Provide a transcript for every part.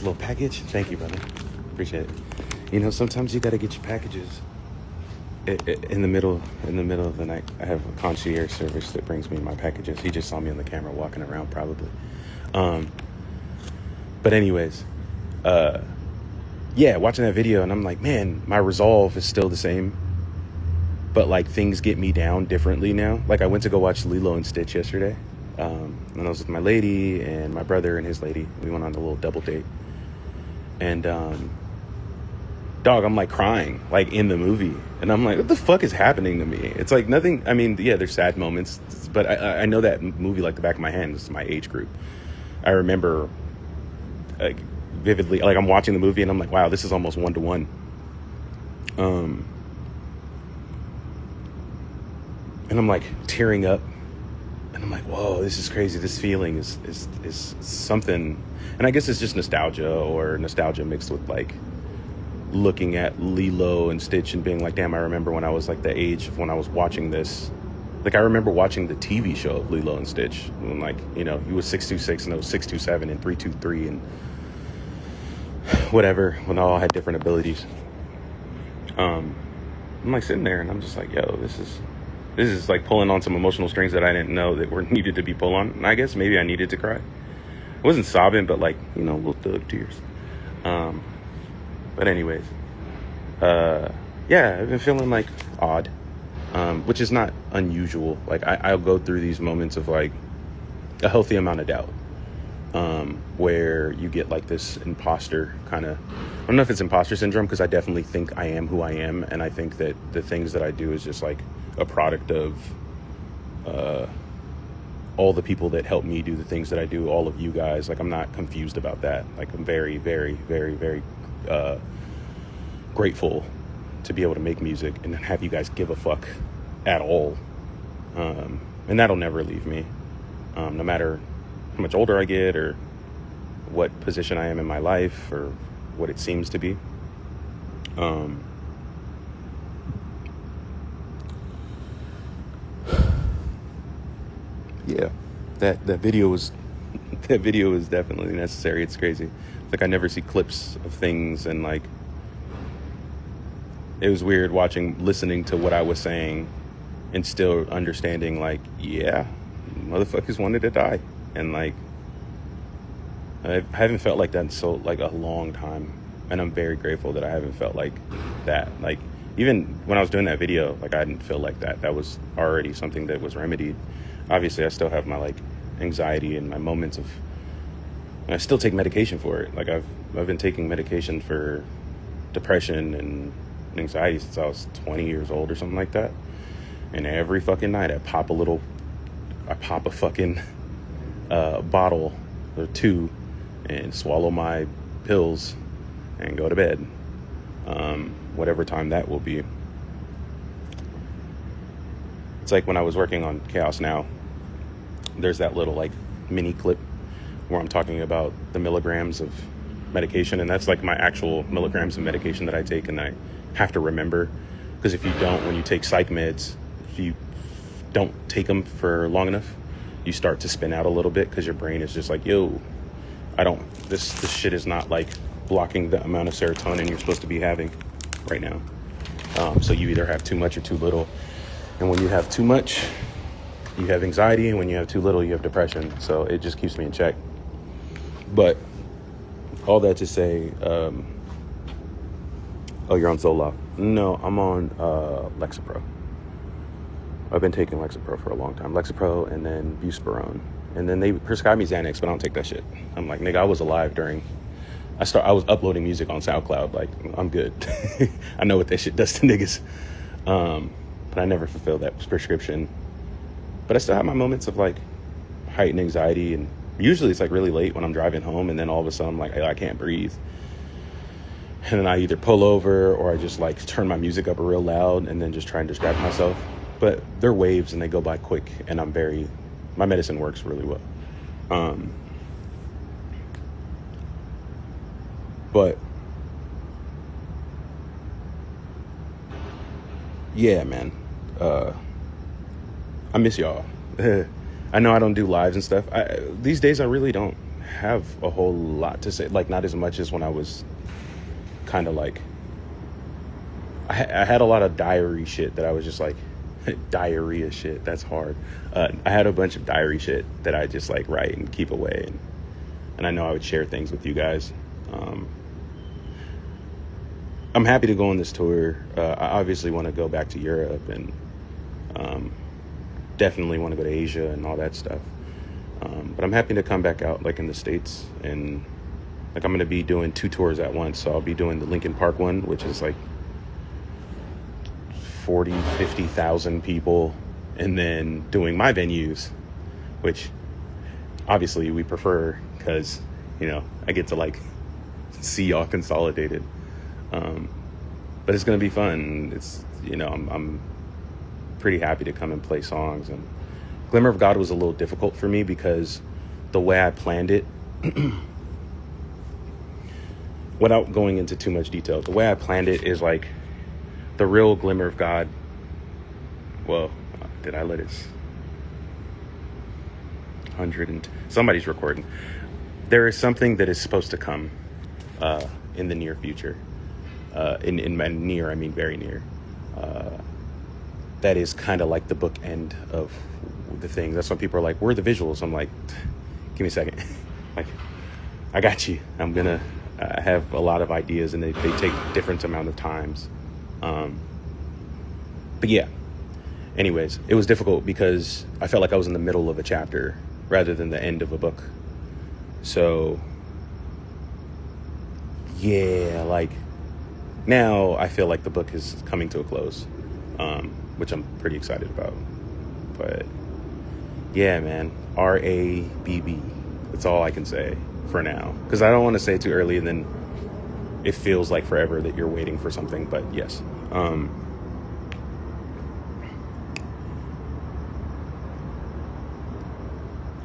little package. Thank you, brother. Appreciate it. You know, sometimes you gotta get your packages in the middle of the night. I have a concierge service that brings me my packages. He just saw me on the camera walking around, probably. But anyways, yeah, watching that video, and I'm like, man, my resolve is still the same, but like things get me down differently now. Like I went to go watch Lilo and Stitch yesterday, and I was with my lady and my brother and his lady. We went on a little double date, and dog, I'm like crying like in the movie, and I'm like, what the fuck is happening to me? It's like nothing. I mean, yeah, there's sad moments, but I know that movie like the back of my hand. This is my age group. I remember like vividly, like I'm watching the movie and I'm like, wow, this is almost 1-to-1. And I'm like tearing up, and I'm like, whoa, this is crazy. This feeling is something. And I guess it's just nostalgia mixed with like looking at Lilo and Stitch and being like, damn, I remember when I was like the age of when I was watching this. Like I remember watching the TV show of Lilo and Stitch when, like, you know, he was 626 and it was 627 and 323 and whatever, when they all had different abilities. I'm like sitting there and I'm just like, yo, this is like pulling on some emotional strings that I didn't know that were needed to be pulled on. And I guess maybe I needed to cry. I wasn't sobbing, but like, you know, little thug tears. But anyways, yeah, I've been feeling like odd, which is not unusual. Like I'll go through these moments of like a healthy amount of doubt, where you get like this imposter kind of, I don't know if it's imposter syndrome, because I definitely think I am who I am. And I think that the things that I do is just like a product of all the people that help me do the things that I do, all of you guys. Like I'm not confused about that. Like I'm very, very, very, very grateful to be able to make music and have you guys give a fuck at all. And that'll never leave me, no matter how much older I get or what position I am in my life or what it seems to be. Yeah, that video was definitely necessary. It's crazy. It's like I never see clips of things, and like it was weird listening to what I was saying and still understanding like, yeah, motherfuckers wanted to die. And like I haven't felt like that in so like a long time, and I'm very grateful that I haven't felt like that. Like even when I was doing that video, like I didn't feel like that. That was already something that was remedied. Obviously I still have my like anxiety and my moments of, and I still take medication for it. Like I've been taking medication for depression and anxiety since I was 20 years old or something like that. And every fucking night I pop a fucking bottle or two and swallow my pills and go to bed, whatever time that will be. It's like when I was working on Chaos Now, there's that little like mini clip where I'm talking about the milligrams of medication, and that's like my actual milligrams of medication that I take and I have to remember, because if you don't, when you take psych meds, if you don't take them for long enough, you start to spin out a little bit because your brain is just like, yo, this shit is not like blocking the amount of serotonin you're supposed to be having right now. So you either have too much or too little. And when you have too much, you have anxiety, and when you have too little, you have depression. So it just keeps me in check. But all that to say, oh, you're on Zoloft. No, I'm on Lexapro. I've been taking Lexapro for a long time. Lexapro and then Buspirone. And then they prescribed me Xanax, but I don't take that shit. I'm like, nigga, I was alive during... I was uploading music on SoundCloud. Like, I'm good. I know what that shit does to niggas. But I never fulfilled that prescription. But I still have my moments of like heightened anxiety, and usually it's like really late when I'm driving home, and then all of a sudden I'm like, I can't breathe. And then I either pull over or I just like turn my music up real loud and then just try and distract myself. But they're waves and they go by quick, and my medicine works really well. But yeah, man, I miss y'all. I know I don't do lives and stuff. These days I really don't have a whole lot to say. Like, not as much as when I was kind of like, I had a lot of diary shit that I was just like, diarrhea shit, that's hard. I had a bunch of diary shit that I just like write and keep away, and I know I would share things with you guys. I'm happy to go on this tour. I obviously want to go back to Europe, and definitely want to go to Asia and all that stuff. But I'm happy to come back out like in the States, and like I'm going to be doing 2 tours at once. So I'll be doing the Lincoln Park one, which is like 50,000 people, and then doing my venues, which obviously we prefer because, you know, I get to like see y'all consolidated. But it's going to be fun. It's, you know, I'm pretty happy to come and play songs. And Glimmer of God was a little difficult for me because the way I planned it, without going into too much detail, the way I planned it is like the real Glimmer of God. Well, did I let it? 100 and somebody's recording. There is something that is supposed to come in the near future. In my near, I mean very near. That is kind of like the bookend of the thing. That's when people are like, "Where are the visuals?" I'm like, "Give me a second." Like, I got you. I'm gonna have a lot of ideas, and they take different amount of times. But yeah. Anyways, it was difficult because I felt like I was in the middle of a chapter rather than the end of a book. So yeah, like now I feel like the book is coming to a close, which I'm pretty excited about. But yeah, man, RABB. That's all I can say for now, because I don't want to say it too early and then it feels like forever that you're waiting for something. But yes,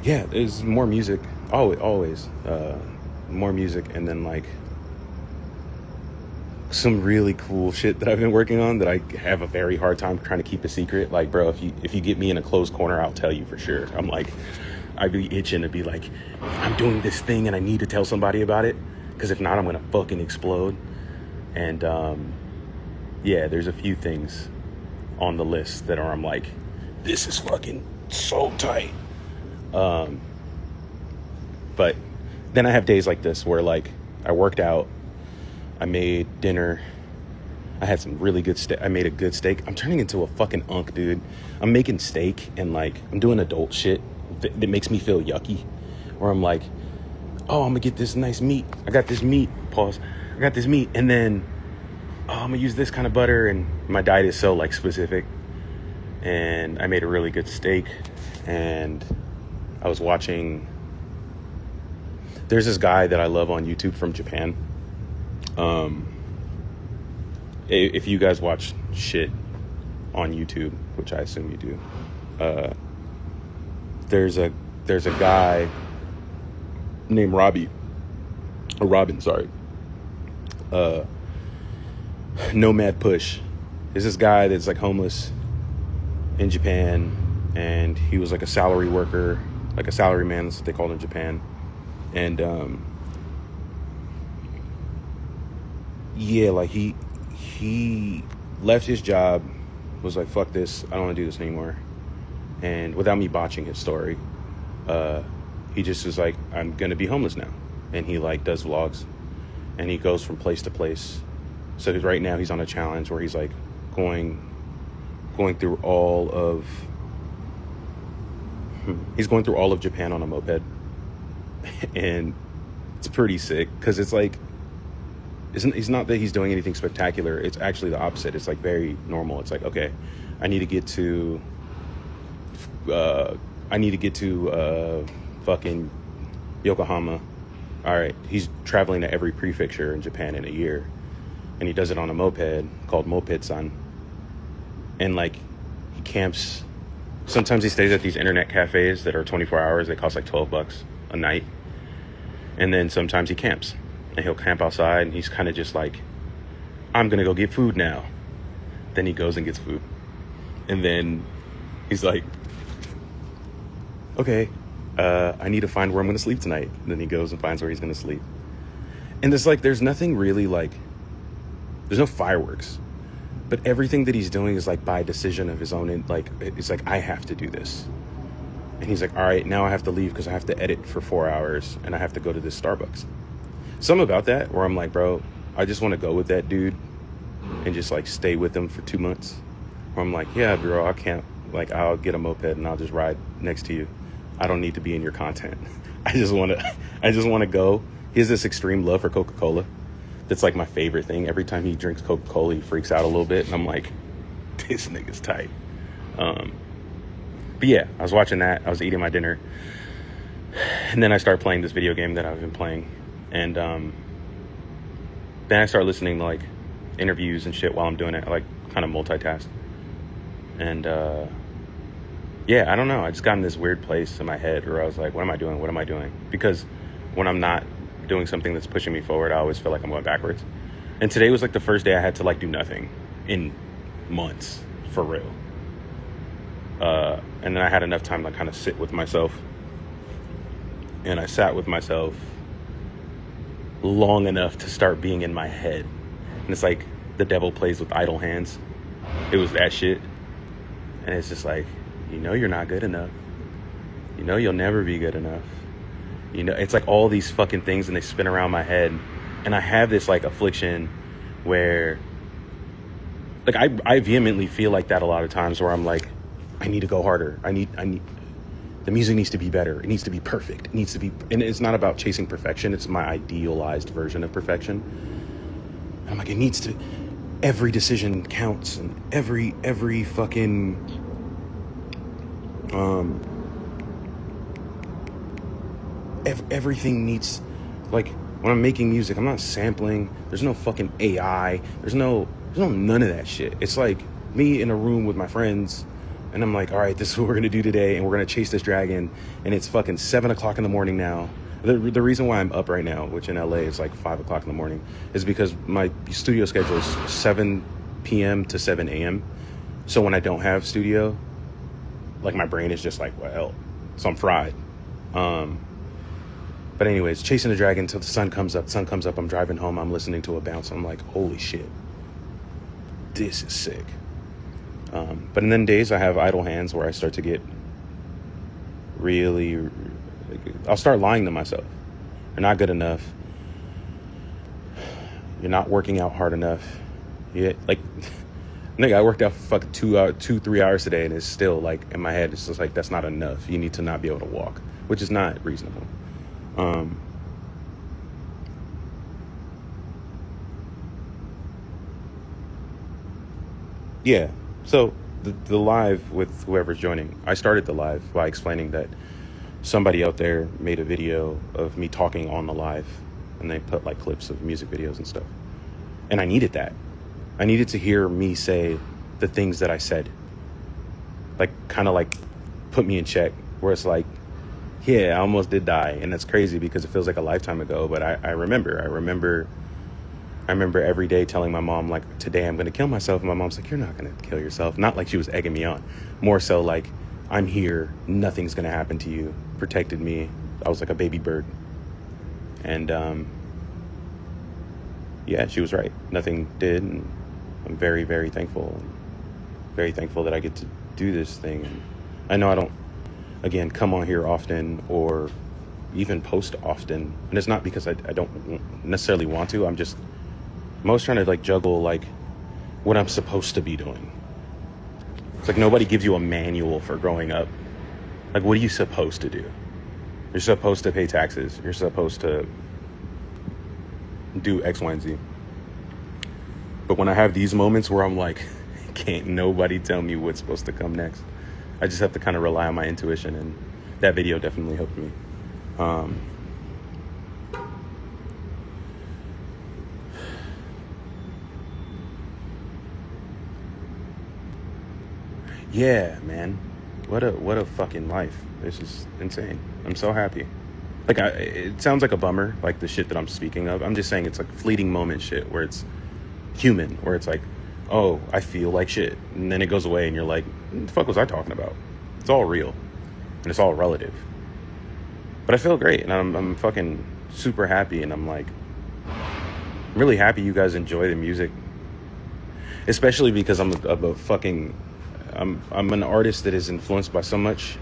yeah, there's more music. Always more music, and then like some really cool shit that I've been working on that I have a very hard time trying to keep a secret. Like, bro, if you get me in a closed corner, I'll tell you for sure. I'm like, I'd be itching to be like, I'm doing this thing and I need to tell somebody about it, because if not, I'm gonna fucking explode. And yeah, there's a few things on the list that are, I'm like, this is fucking so tight. But then I have days like this where like I worked out, I made dinner, I had some really good steak. I made a good steak. I'm turning into a fucking unk, dude. I'm making steak and like I'm doing adult shit that makes me feel yucky, where I'm like, oh, I'm gonna get this nice meat. I got this meat, pause. I got this meat, and then I'm gonna use this kind of butter, and my diet is so like specific. And I made a really good steak, and I was watching, there's this guy that I love on YouTube from Japan. If you guys watch shit on YouTube, which I assume you do, there's a guy named Robin, sorry. Nomad Push. There's this guy that's like homeless in Japan, and he was like a salary worker, like a salary man, that's what they called in Japan. And yeah, like he left his job, was like, fuck this, I don't want to do this anymore. And without me botching his story, he just was like, I'm gonna be homeless now. And he like does vlogs, and he goes from place to place. So right now he's on a challenge where he's like going through all of Japan on a moped. And it's pretty sick, because it's like, it's not that he's doing anything spectacular, it's actually the opposite. It's like very normal. It's like, okay, I need to get to fucking Yokohama. All right, he's traveling to every prefecture in Japan in a year, and he does it on a moped called Moped-san. And like, he camps. Sometimes he stays at these internet cafes that are 24 hours. They cost like $12 a night. And then sometimes he camps, and he'll camp outside, and he's kind of just like, I'm gonna go get food now. Then he goes and gets food, and then he's like, okay, I need to find where I'm going to sleep tonight. And then he goes and finds where he's going to sleep. And it's like, there's nothing really like, there's no fireworks, but everything that he's doing is like by decision of his own. And like, it's like, I have to do this. And he's like, all right, now I have to leave because I have to edit for 4 hours and I have to go to this Starbucks. Something about that where I'm like, bro, I just want to go with that dude and just like stay with him for 2 months. Where I'm like, yeah, bro, I can't, like, I'll get a moped and I'll just ride next to you. I don't need to be in your content. I just want to go. He has this extreme love for Coca-Cola. That's like my favorite thing. Every time he drinks Coca-Cola, he freaks out a little bit. And I'm like, this nigga's tight. But yeah, I was watching that. I was eating my dinner. And then I started playing this video game that I've been playing. And then I started listening to like interviews and shit while I'm doing it. I like kind of multitask. And yeah, I don't know. I just got in this weird place in my head where I was like, what am I doing? What am I doing? Because when I'm not doing something that's pushing me forward, I always feel like I'm going backwards. And today was like the first day I had to like do nothing in months, for real. And then I had enough time to kind of sit with myself. And I sat with myself long enough to start being in my head. And it's like the devil plays with idle hands. It was that shit. And it's just like, you know, you're not good enough. You know, you'll never be good enough. You know, it's like all these fucking things and they spin around my head. And I have this like affliction where like I vehemently feel like that a lot of times where I'm like, I need to go harder. I need the music needs to be better. It needs to be perfect. It needs to be, and it's not about chasing perfection. It's my idealized version of perfection. And I'm like, it needs to, every decision counts and every fucking, everything needs, like when I'm making music, I'm not sampling. There's no fucking AI. There's no none of that shit. It's like me in a room with my friends and I'm like, all right, this is what we're going to do today. And we're going to chase this dragon. And it's fucking 7 o'clock in the morning now. The reason why I'm up right now, which in LA is like 5 o'clock in the morning, is because my studio schedule is 7 p.m. to 7 a.m. So when I don't have studio, like my brain is just like, well, so I'm fried. But anyways, chasing the dragon till the sun comes up. I'm driving home. I'm listening to a bounce. I'm like, holy shit, this is sick. But then days I have idle hands where I start to get really, I'll start lying to myself. You're not good enough. You're not working out hard enough. Yeah, like, nigga, I worked out for fucking 3 hours today, and it's still like in my head. It's just like, that's not enough. You need to not be able to walk, which is not reasonable. Yeah. So the live with whoever's joining, I started the live by explaining that somebody out there made a video of me talking on the live, and they put like clips of music videos and stuff. And I needed that. I needed to hear me say the things that I said. Like, kind of like put me in check, where it's like, yeah, I almost did die. And that's crazy because it feels like a lifetime ago. But I remember every day telling my mom, like, today I'm going to kill myself. And my mom's like, you're not going to kill yourself. Not like she was egging me on. More so like, I'm here. Nothing's going to happen to you. Protected me. I was like a baby bird. And yeah, she was right. Nothing did. And I'm very, very thankful. And very thankful that I get to do this thing. And I know I don't, again, come on here often or even post often. And it's not because I don't necessarily want to. I'm always trying to like juggle like what I'm supposed to be doing. It's like nobody gives you a manual for growing up. Like, what are you supposed to do? You're supposed to pay taxes. You're supposed to do X, Y, and Z. But when I have these moments where I'm like, can't nobody tell me what's supposed to come next, I just have to kind of rely on my intuition, and that video definitely helped me. Yeah, man. What a fucking life. This is insane. I'm so happy. Like, it sounds like a bummer, like the shit that I'm speaking of. I'm just saying it's like fleeting moment shit where it's human, where it's like, oh, I feel like shit. And then it goes away and you're like, what the fuck was I talking about? It's all real. And it's all relative. But I feel great, and I'm fucking super happy, and I'm like, I'm really happy you guys enjoy the music, especially because I'm an artist that is influenced by so much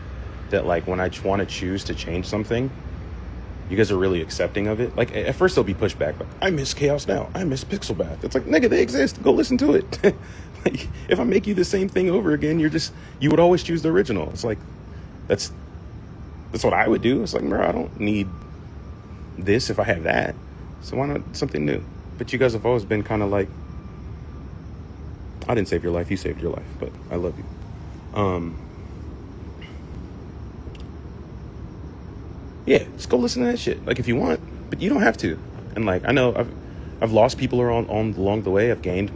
that, like, when I want to choose to change something, you guys are really accepting of it. Like, at first there'll be pushback, like, I miss Chaos Now, I miss Pixel Bath. It's like, nigga, they exist, go listen to it. Like, if I make you the same thing over again, you would always choose the original. It's like, that's what I would do. It's like, bro, I don't need this if I have that, so why not something new? But you guys have always been kind of like, I didn't save your life, you saved your life, but I love you. Yeah, just go listen to that shit, like, if you want, but you don't have to. And, like, I know I've lost people along the way. I've gained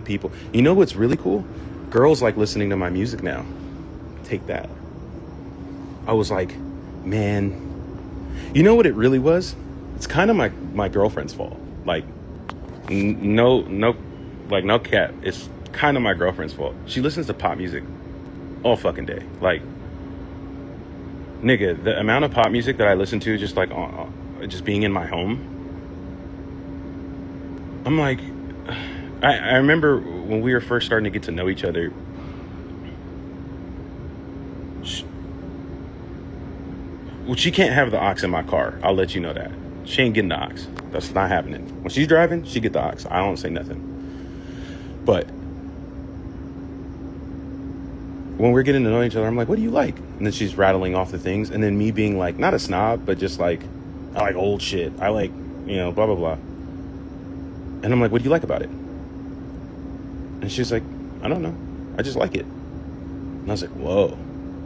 people. You know what's really cool? Girls like listening to my music now. Take that. I was like, man, you know what it really was? It's kind of my girlfriend's fault. Like, no cap. It's kind of my girlfriend's fault. She listens to pop music all fucking day. Like, nigga, the amount of pop music that I listen to just like just being in my home, I'm like, I remember when we were first starting to get to know each other, she can't have the aux in my car. I'll let you know that. She ain't getting the aux. That's not happening. When she's driving, she get the aux. I don't say nothing. But when we're getting to know each other, I'm like, what do you like? And then she's rattling off the things. And then me being like, not a snob, but just like, I like old shit. I like, blah, blah, blah. And I'm like, what do you like about it? And she's like, I don't know. I just like it. And I was like, whoa,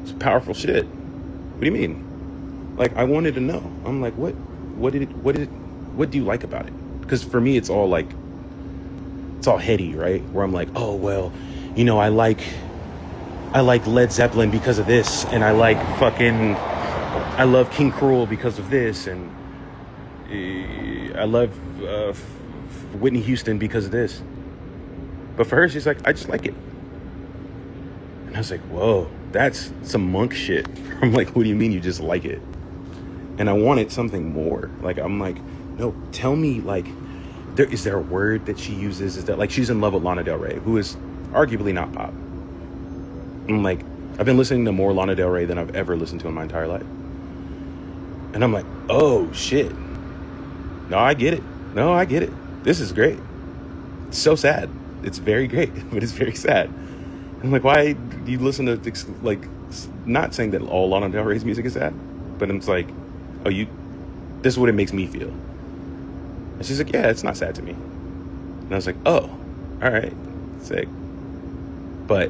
it's powerful shit. What do you mean? Like, I wanted to know. I'm like, what do you like about it? Because for me, it's all heady, right? Where I'm like, oh, well, I like Led Zeppelin because of this, and I love King Cruel because of this, and I love Whitney Houston because of this. But for her, she's like, I just like it. And I was like, whoa, that's some monk shit. I'm like, what do you mean you just like it? And I wanted something more. Like, I'm like, no, tell me, like, is there a word that she uses? Is that, like, she's in love with Lana Del Rey, who is arguably not pop. I'm like, I've been listening to more Lana Del Rey than I've ever listened to in my entire life. And I'm like, oh, shit. No, I get it. This is great. It's so sad. It's very great, but it's very sad. I'm like, why do you listen to, like, not saying that all Lana Del Rey's music is sad, but it's like, oh, this is what it makes me feel. And she's like, yeah, it's not sad to me. And I was like, oh, all right, sick. But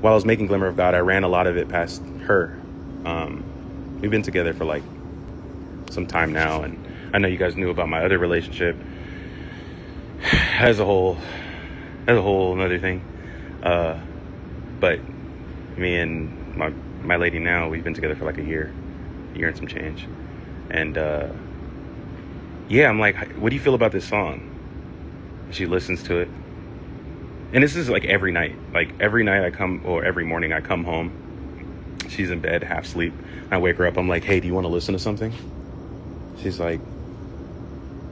while I was making Glimmer of God, I ran a lot of it past her. We've been together for like some time now, and I know you guys knew about my other relationship as a whole another thing. But me and my lady now, we've been together for like a year and some change. And I'm like, what do you feel about this song? She listens to it. And this is like every night. Like every morning I come home. She's in bed, half asleep. I wake her up. I'm like, hey, do you want to listen to something? She's like,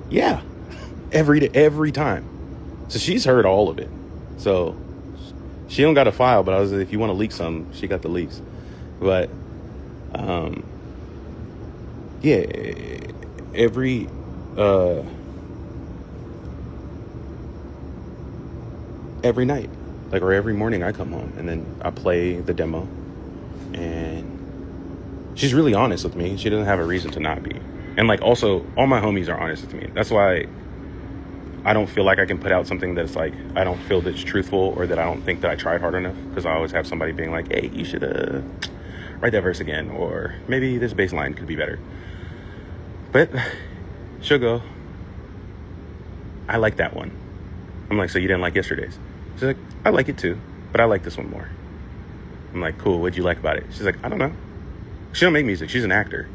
yeah. Every time. So she's heard all of it. So she don't got a file, but I was like, if you want to leak some, she got the leaks. But every night, like, or every morning I come home and then I play the demo, and she's really honest with me. She doesn't have a reason to not be. And like, also, all my homies are honest with me. That's why I don't feel like I can put out something that's like, I don't feel that's truthful, or that I don't think that I tried hard enough, because I always have somebody being like, hey, you should write that verse again, or maybe this bass line could be better. But she'll go, I like that one. I'm like, so you didn't like yesterday's? She's like, I like it too, but I like this one more. I'm like, cool, what'd you like about it? She's like, I don't know. She don't make music, she's an actor.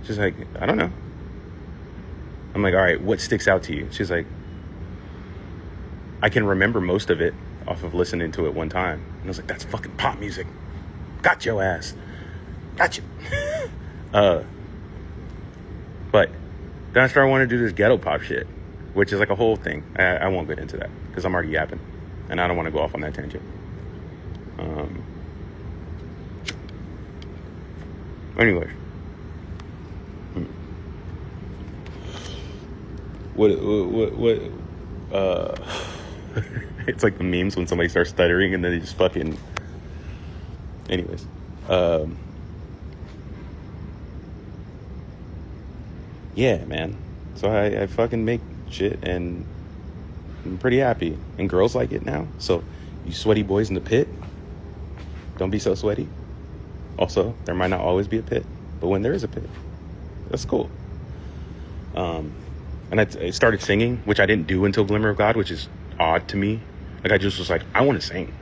She's like, I don't know. I'm like, all right, what sticks out to you? She's like, I can remember most of it off of listening to it one time. And I was like, that's fucking pop music. Got your ass. Got you. Uh, but then I started wanting to do this ghetto pop shit, which is like a whole thing. I won't get into that because I'm already yapping, and I don't want to go off on that tangent. Anyways, what? It's like the memes when somebody starts stuttering and then they just fucking. Anyways, yeah, man. So I fucking make shit and I'm pretty happy, and girls like it now. So, you sweaty boys in the pit, don't be so sweaty. Also, there might not always be a pit, but when there is a pit, that's cool. And I started singing, which I didn't do until Glimmer of God, which is odd to me. Like, I just was like, I want to sing,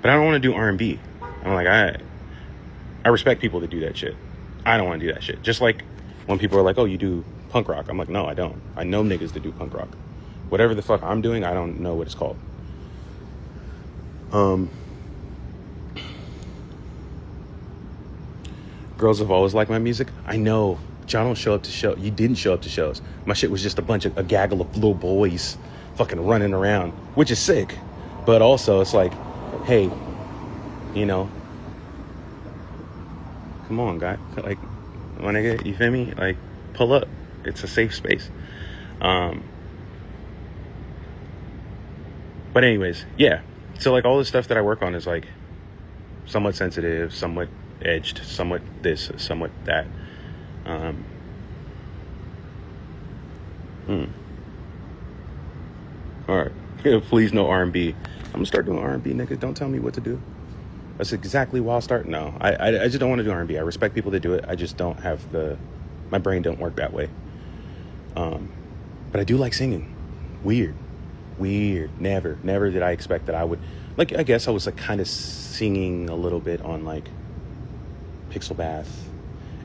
but I don't want to do R&B. I'm like, I respect people that do that shit. I don't want to do that shit. Just like when people are like, oh, you do punk rock. I'm like, no, I don't. I know niggas that do punk rock. Whatever the fuck I'm doing, I don't know what it's called. Girls have always liked my music. I know. But y'all don't show up to show. You didn't show up to shows. My shit was just a gaggle of little boys fucking running around, which is sick. But also, it's like, hey, you know, come on, guy. Like, my nigga, you feel me? Like, pull up. It's a safe space. But anyways, yeah. So, like, all the stuff that I work on is, like, somewhat sensitive, somewhat edged, somewhat this, somewhat that. All right. Please, no R&B. I'm gonna start doing R&B, nigga. Don't tell me what to do. That's exactly why I'll start. No, I just don't want to do R&B. I respect people that do it. I just don't have my brain don't work that way. But I do like singing. Weird. Never did I expect that I would, like, I guess I was like kind of singing a little bit on like Pixel Bath,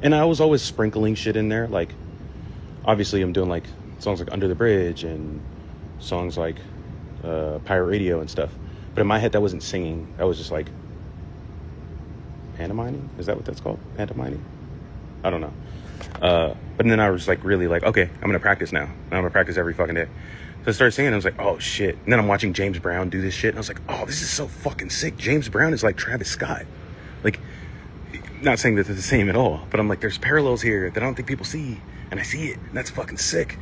and I was always sprinkling shit in there. Like, obviously I'm doing like songs like Under the Bridge and songs like Pirate Radio and stuff. But in my head, that wasn't singing. That was just like pantomiming. Is that what that's called? Pantomiming? I don't know. But then I was like, really like, okay, I'm gonna practice now. I'm gonna practice every fucking day. So I started singing, and I was like, oh shit. And then I'm watching James Brown do this shit, and I was like, oh, this is so fucking sick. James Brown is like Travis Scott. Like, not saying that they're the same at all, but I'm like, there's parallels here that I don't think people see, and I see it, and that's fucking sick.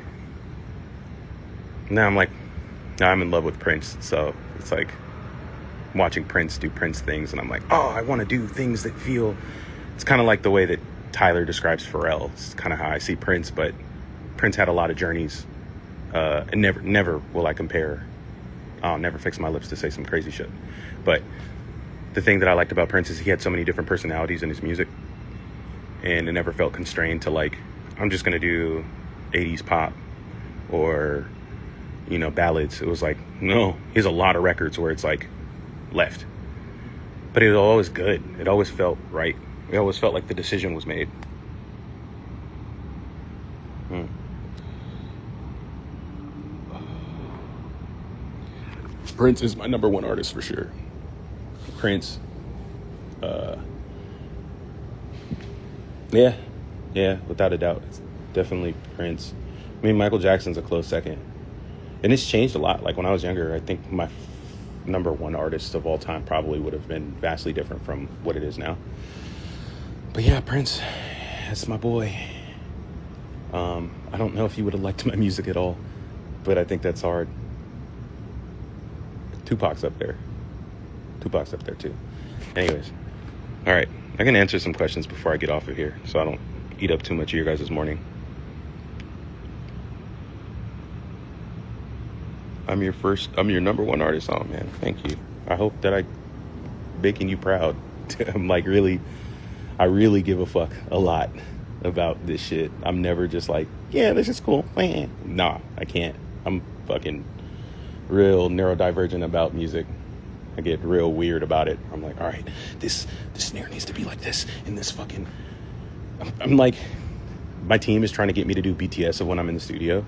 Now I'm in love with Prince, so it's like watching Prince do Prince things, and I'm like, oh, I want to do things that feel. It's kind of like the way that Tyler describes Pharrell. It's kind of how I see Prince, but Prince had a lot of journeys. And never will I compare. I'll never fix my lips to say some crazy shit. But the thing that I liked about Prince is he had so many different personalities in his music, and it never felt constrained to like, I'm just gonna do 80s pop or, you know, ballads. It was like, no, he has a lot of records where it's like left, but it was always good. It always felt right. It always felt like the decision was made. Prince is my number one artist for sure. Prince. Yeah, without a doubt. It's definitely Prince. I mean, Michael Jackson's a close second. And it's changed a lot. Like, when I was younger, I think my number one artist of all time probably would have been vastly different from what it is now. But yeah, Prince, that's my boy. I don't know if he would have liked my music at all, but I think that's hard. Tupac's up there too. Anyways, all right, I can answer some questions before I get off of here, so I don't eat up too much of your guys' morning. I'm your number one artist. Oh man, thank you. I hope that I'm making you proud. I'm like, I really give a fuck a lot about this shit. I'm never just like, yeah, this is cool. Nah, I can't. I'm fucking real neurodivergent about music. I get real weird about it. I'm like, all right, this snare needs to be like this, and this fucking. I'm like, my team is trying to get me to do BTS of when I'm in the studio.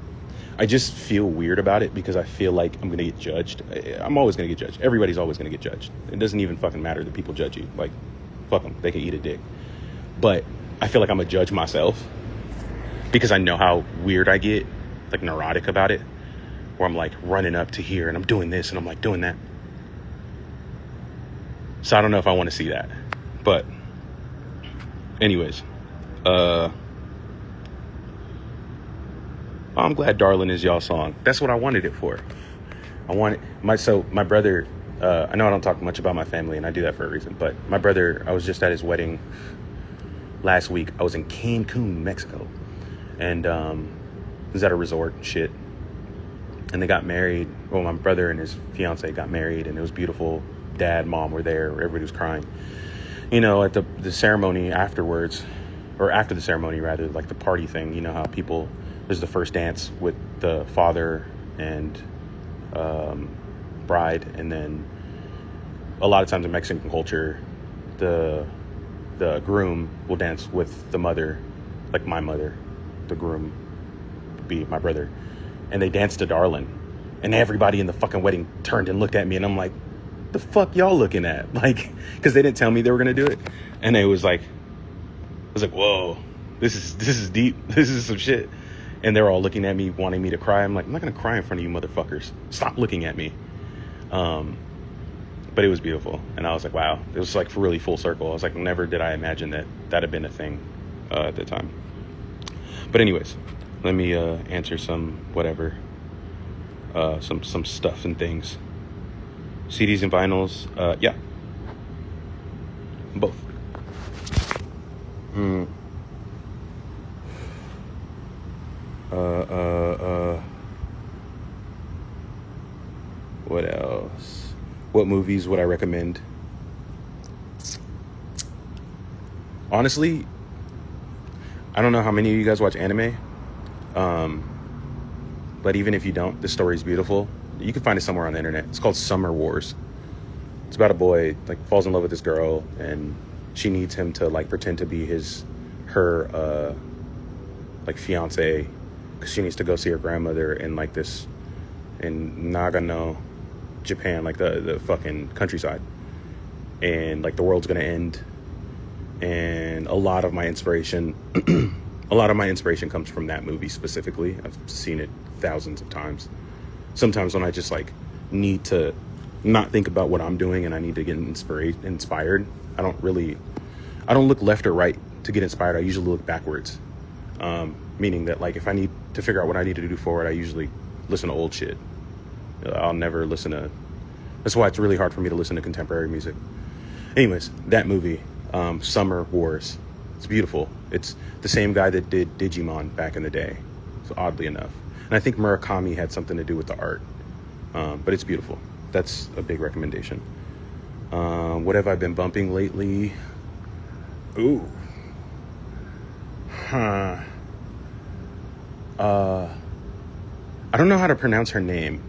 I just feel weird about it because I feel like I'm gonna get judged. I'm always gonna get judged. Everybody's always gonna get judged. It doesn't even fucking matter that people judge you. Like, fuck them. They can eat a dick. But I feel like I'm a judge myself because I know how weird I get, like neurotic about it, where I'm like running up to here and I'm doing this and I'm like doing that. So I don't know if I want to see that. But anyways, I'm glad Darlin' is y'all song. That's what I wanted it for. My brother, I know I don't talk much about my family and I do that for a reason, but my brother, I was just at his wedding last week. I was in Cancun, Mexico, and it was at a resort and shit. And they got married. Well, my brother and his fiance got married, and it was beautiful. Dad, mom were there. Everybody was crying. You know, at the ceremony afterwards, or after the ceremony rather, like the party thing, you know how there's the first dance with the father and bride, and then a lot of times in Mexican culture, the groom will dance with the mother, like my mother. The groom would be my brother, and they danced to Darlin', and everybody in the fucking wedding turned and looked at me, and I'm like, the fuck y'all looking at? Like, because they didn't tell me they were gonna do it, and it was like, I was like, whoa, this is deep. This is some shit. And they were all looking at me, wanting me to cry. I'm like, I'm not gonna cry in front of you motherfuckers. Stop looking at me. But it was beautiful, and I was like, wow, it was like really full circle. I was like, never did I imagine that had been a thing at the time. But anyways, let me answer some whatever, some stuff and things. CDs and vinyls, yeah, both. What else? What movies would I recommend? Honestly, I don't know how many of you guys watch anime, but even if you don't, the story's beautiful. You can find it somewhere on the internet. It's called Summer Wars. It's about a boy like falls in love with this girl, and she needs him to like pretend to be her like fiance, because she needs to go see her grandmother in like this in Nagano, Japan, like the fucking countryside, and like the world's gonna end. And a lot of my inspiration comes from that movie specifically. I've seen it thousands of times. Sometimes when I just like need to not think about what I'm doing and I need to get inspired, I don't look left or right to get inspired. I usually look backwards. Meaning that like if I need to figure out what I need to do forward, I usually listen to old shit. I'll never listen to, that's why it's really hard for me to listen to contemporary music. Anyways, that movie, Summer Wars, it's beautiful. It's the same guy that did Digimon back in the day, so oddly enough. And I think Murakami had something to do with the art, but it's beautiful. That's a big recommendation. What have I been bumping lately? Ooh. I don't know how to pronounce her name,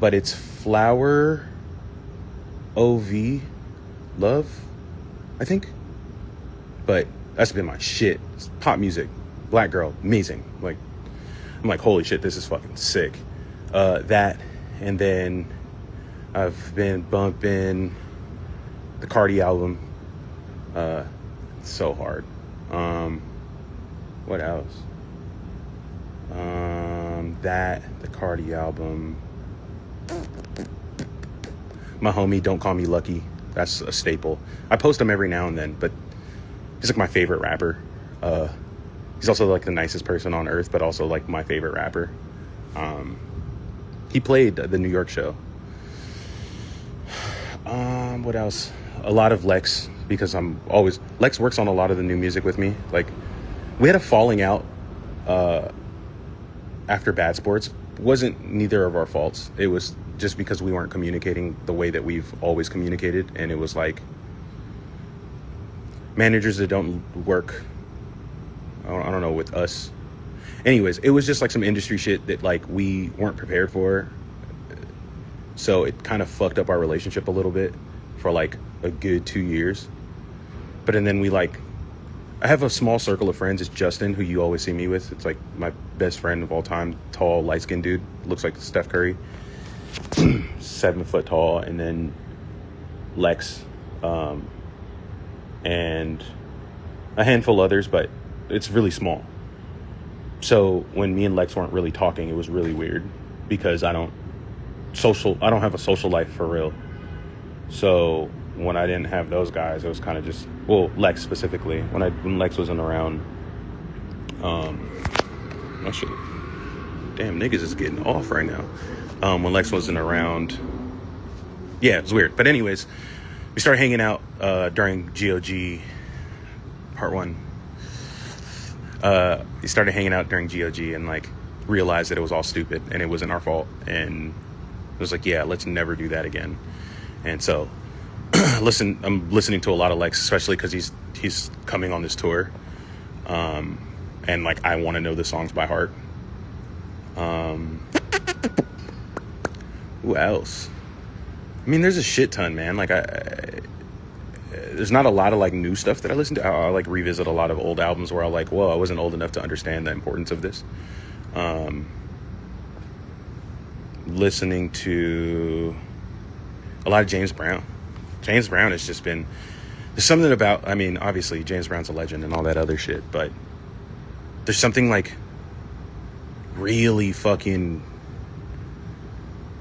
but it's Flower OV Love, I think. But that's been my shit. It's pop music, black girl, amazing. Like, I'm like, holy shit, this is fucking sick. That, and then I've been bumping the Cardi album. So hard. What else? The Cardi album. My homie, Don't Call Me Lucky. That's a staple. I post him every now and then, but he's like my favorite rapper. He's also like the nicest person on earth, but also like my favorite rapper. He played the New York show. What else? A lot of Lex, because Lex works on a lot of the new music with me. Like, we had a falling out after Bad Sports. Wasn't neither of our faults. It was just because we weren't communicating the way that we've always communicated, and it was like managers that don't work, I don't know, with us. Anyways, it was just like some industry shit that like we weren't prepared for, so it kind of fucked up our relationship a little bit for like a good 2 years. But and then we like, I have a small circle of friends. It's Justin, who you always see me with. It's like my best friend of all time. Tall, light-skinned dude. Looks like Steph Curry. 7 foot tall. And then Lex. And a handful others, but it's really small. So when me and Lex weren't really talking, it was really weird because I don't have a social life for real. So when I didn't have those guys, it was kind of just, well, Lex specifically, when Lex wasn't around, oh shit, damn, niggas is getting off right now. When Lex wasn't around, yeah, it was weird. But anyways, we started hanging out during GOG part 1. We started hanging out during GOG and like realized that it was all stupid and it wasn't our fault. And it was like, yeah, let's never do that again. And so I'm listening to a lot of Lex, especially because he's coming on this tour. And like I want to know the songs by heart. Who else? I mean, there's a shit ton, man. Like there's not a lot of like new stuff that I listen to. I like revisit a lot of old albums where I'm like, whoa, I wasn't old enough to understand the importance of this. Listening to a lot of James Brown. James Brown has just been, there's something about, I mean, obviously James Brown's a legend and all that other shit, but there's something like really fucking,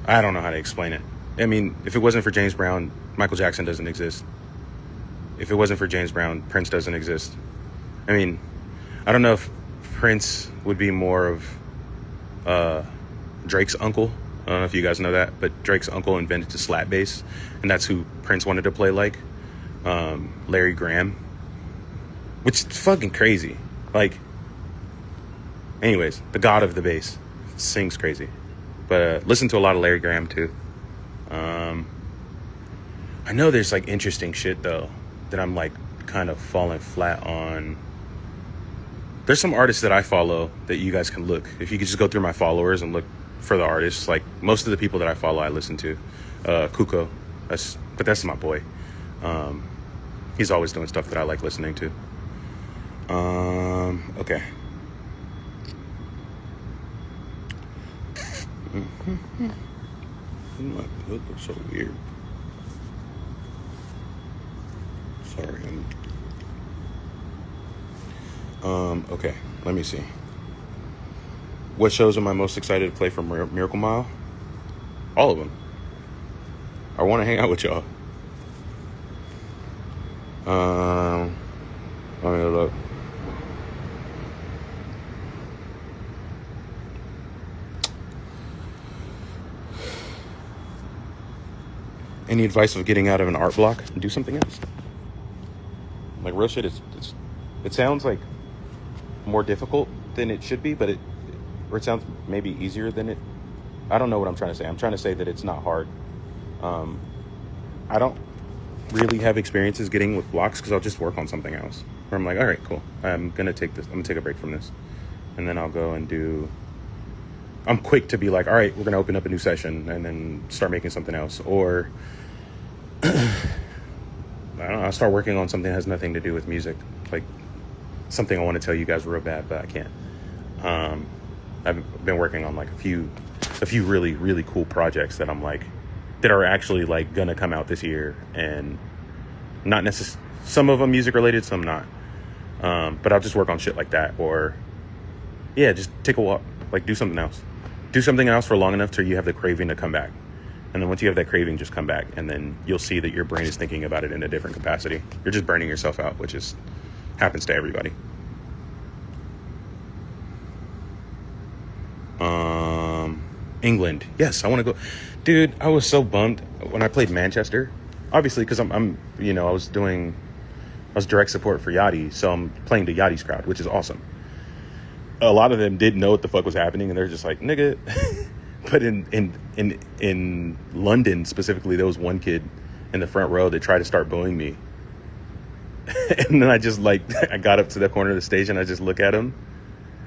I don't know how to explain it. I mean, if it wasn't for James Brown, Michael Jackson doesn't exist. If it wasn't for James Brown, Prince doesn't exist. I mean, I don't know if Prince would be more of Drake's uncle. I don't know if you guys know that, but Drake's uncle invented the slap bass, and that's who Prince wanted to play like. Larry Graham. Which is fucking crazy. Like, anyways, the god of the bass. Sings crazy. But listen to a lot of Larry Graham too. I know there's like interesting shit though that I'm like kind of falling flat on. There's some artists that I follow that you guys can look. If you could just go through my followers and look for the artists, like most of the people that I follow I listen to. Kuko, that's my boy. He's always doing stuff that I like listening to. Okay. My hood looks so weird. Sorry. Okay, let me see. What shows am I most excited to play for Miracle Mile? All of them. I want to hang out with y'all. Let me look. Any advice of getting out of an art block and do something else? Like real shit, it sounds like more difficult than it should be, but it sounds maybe easier than it. I don't know what I'm trying to say. I'm trying to say that it's not hard. I don't really have experiences getting with blocks because I'll just work on something else. Where I'm like, all right, cool. I'm gonna take a break from this, and then I'll go and do. I'm quick to be like, all right, we're gonna open up a new session and then start making something else, or I don't know, I'll start working on something that has nothing to do with music, like something I want to tell you guys real bad, but I can't. I've been working on like a few really, really cool projects that I'm like, that are actually like gonna come out this year, and not necessarily, some of them music related, some not. But I'll just work on shit like that, or yeah, just take a walk, like do something else. Do something else for long enough till you have the craving to come back. And then once you have that craving, just come back, and then you'll see that your brain is thinking about it in a different capacity. You're just burning yourself out, which happens to everybody. England. Yes, I want to go. Dude, I was so bummed when I played Manchester. Obviously, because I'm I was direct support for Yachty, so I'm playing to Yachty's crowd, which is awesome. A lot of them didn't know what the fuck was happening, and they're just like, nigga. But in London specifically, there was one kid in the front row that tried to start booing me. And then I got up to the corner of the stage and I just look at him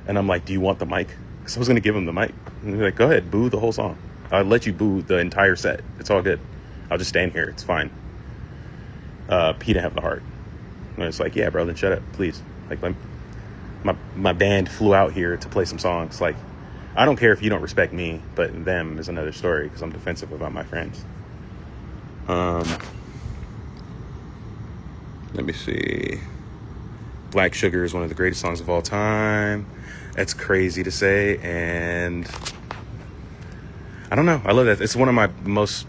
and I'm like, do you want the mic? Because I was going to give him the mic. And he's like, go ahead, boo the whole song. I'll let you boo the entire set. It's all good. I'll just stand here. It's fine. He didn't have the heart. And it's like, yeah, bro, then shut up, please. Like, my band flew out here to play some songs. Like, I don't care if you don't respect me, but them is another story because I'm defensive about my friends. Let me see. Black Sugar is one of the greatest songs of all time. That's crazy to say, and I don't know. I love that. It's one of my most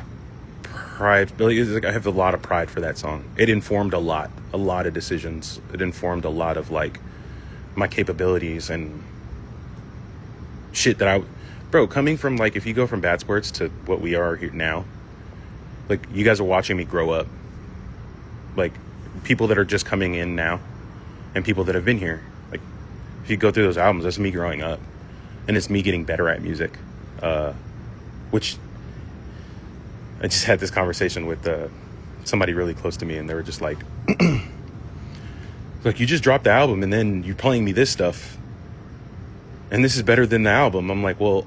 pride. I have a lot of pride for that song. It informed a lot of decisions. It informed a lot of like my capabilities and shit that coming from like, if you go from Bad Sports to what we are here now, like you guys are watching me grow up, like people that are just coming in now and people that have been here. Like if you go through those albums, that's me growing up, and it's me getting better at music, which I just had this conversation with somebody really close to me, and they were just like, like, you just dropped the album and then you're playing me this stuff and this is better than the album. I'm like, well,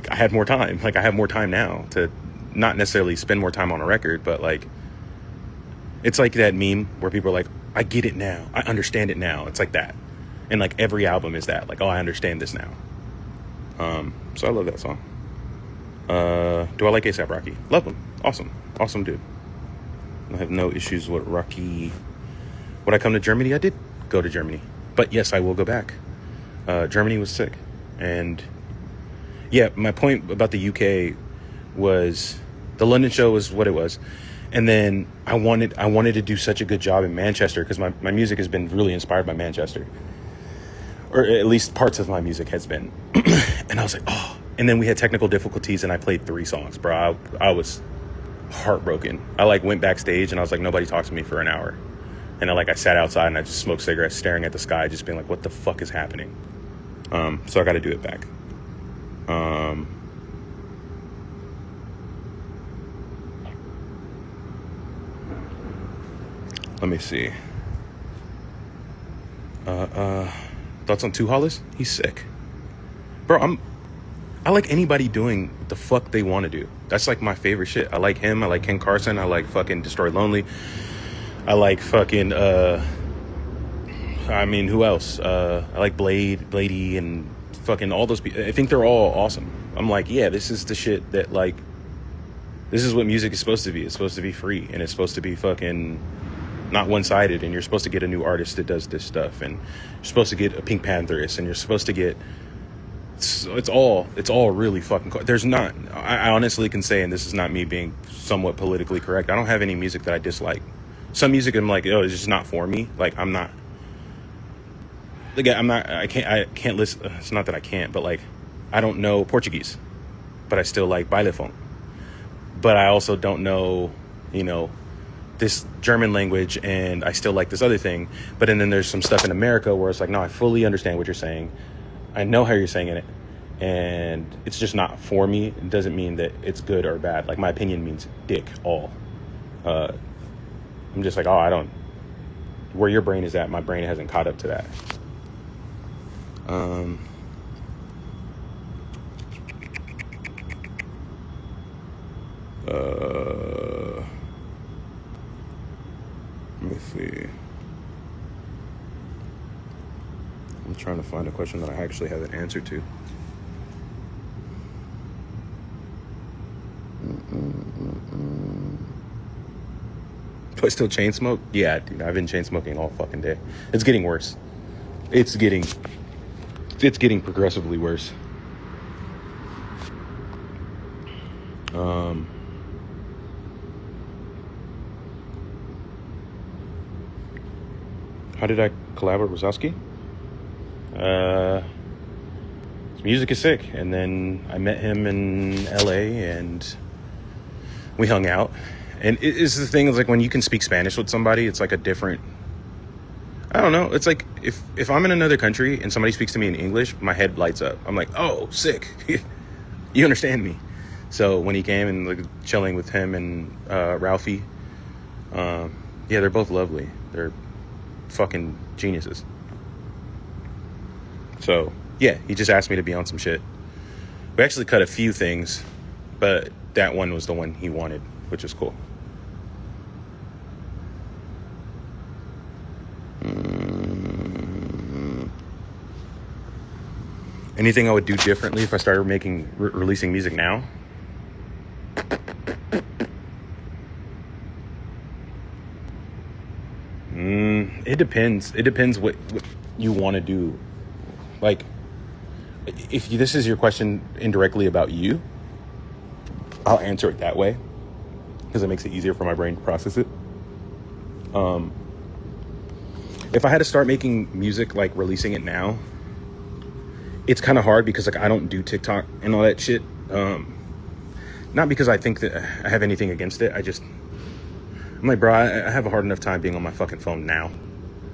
I had more time. Like, I have more time now to not necessarily spend more time on a record, but like, it's like that meme where people are like, I get it now. I understand it now. It's like that. And like every album is that, like, oh, I understand this now. So I love that song. Do I like A$AP Rocky? Love him. Awesome dude. I have no issues with Rocky. Would I come to Germany? I did go to Germany, but yes, I will go back. Germany was sick. And yeah, my point about the UK was the London show was what it was. And then I wanted to do such a good job in Manchester, because my music has been really inspired by Manchester, or at least parts of my music has been. And I was like, oh. And then we had technical difficulties, and I played 3 songs, bro. I was heartbroken. I like went backstage, and I was like, nobody talked to me for an hour. And I sat outside and I just smoked cigarettes, staring at the sky, just being like, what the fuck is happening? So I got to do it back. Let me see. Thoughts on Two Hollis? He's sick. Bro, I like anybody doing what the fuck they want to do. That's like my favorite shit. I like him. I like Ken Carson. I like fucking Destroy Lonely. I like fucking, who else? I like Bladey, and fucking all those people. I think they're all awesome. I'm like, yeah, this is the shit that, like, this is what music is supposed to be. It's supposed to be free, and it's supposed to be fucking not one-sided, and you're supposed to get a new artist that does this stuff, and you're supposed to get a Pink Pantherist, and you're supposed to get, it's all really fucking cool. There's not, I honestly can say, and this is not me being somewhat politically correct, I don't have any music that I dislike. Some music I'm like, oh, it's just not for me. Like, I can't listen. It's not that I can't, but like, I don't know Portuguese, but I still like baile funk. But I also don't know, this German language, and I still like this other thing. But then there's some stuff in America where it's like, no, I fully understand what you're saying. I know how you're saying it, and it's just not for me. It doesn't mean that it's good or bad. Like, my opinion means dick all. I'm just like, oh, where your brain is at, my brain hasn't caught up to that. Let me see. I'm trying to find a question that I actually have an answer to. Do I still chain smoke? Yeah, dude, I've been chain smoking all fucking day. It's getting worse. It's getting progressively worse. How did I collaborate with Wazowski? His music is sick. And then I met him in LA and we hung out. And it's the thing is, like, when you can speak Spanish with somebody, it's like a different, I don't know. It's like if I'm in another country and somebody speaks to me in English, my head lights up. I'm like, oh, sick. You understand me. So when he came and like chilling with him and Ralphie, yeah, they're both lovely. They're fucking geniuses. So yeah, he just asked me to be on some shit. We actually cut a few things, but that one was the one he wanted, which is cool. Anything I would do differently if I started releasing music now? It depends. It depends what you want to do. Like, if this is your question indirectly about you, I'll answer it that way because it makes it easier for my brain to process it. If I had to start making music, like releasing it now, it's kind of hard because like I don't do TikTok and all that shit. Not because I think that I have anything against it. I'm like, bro, I have a hard enough time being on my fucking phone now,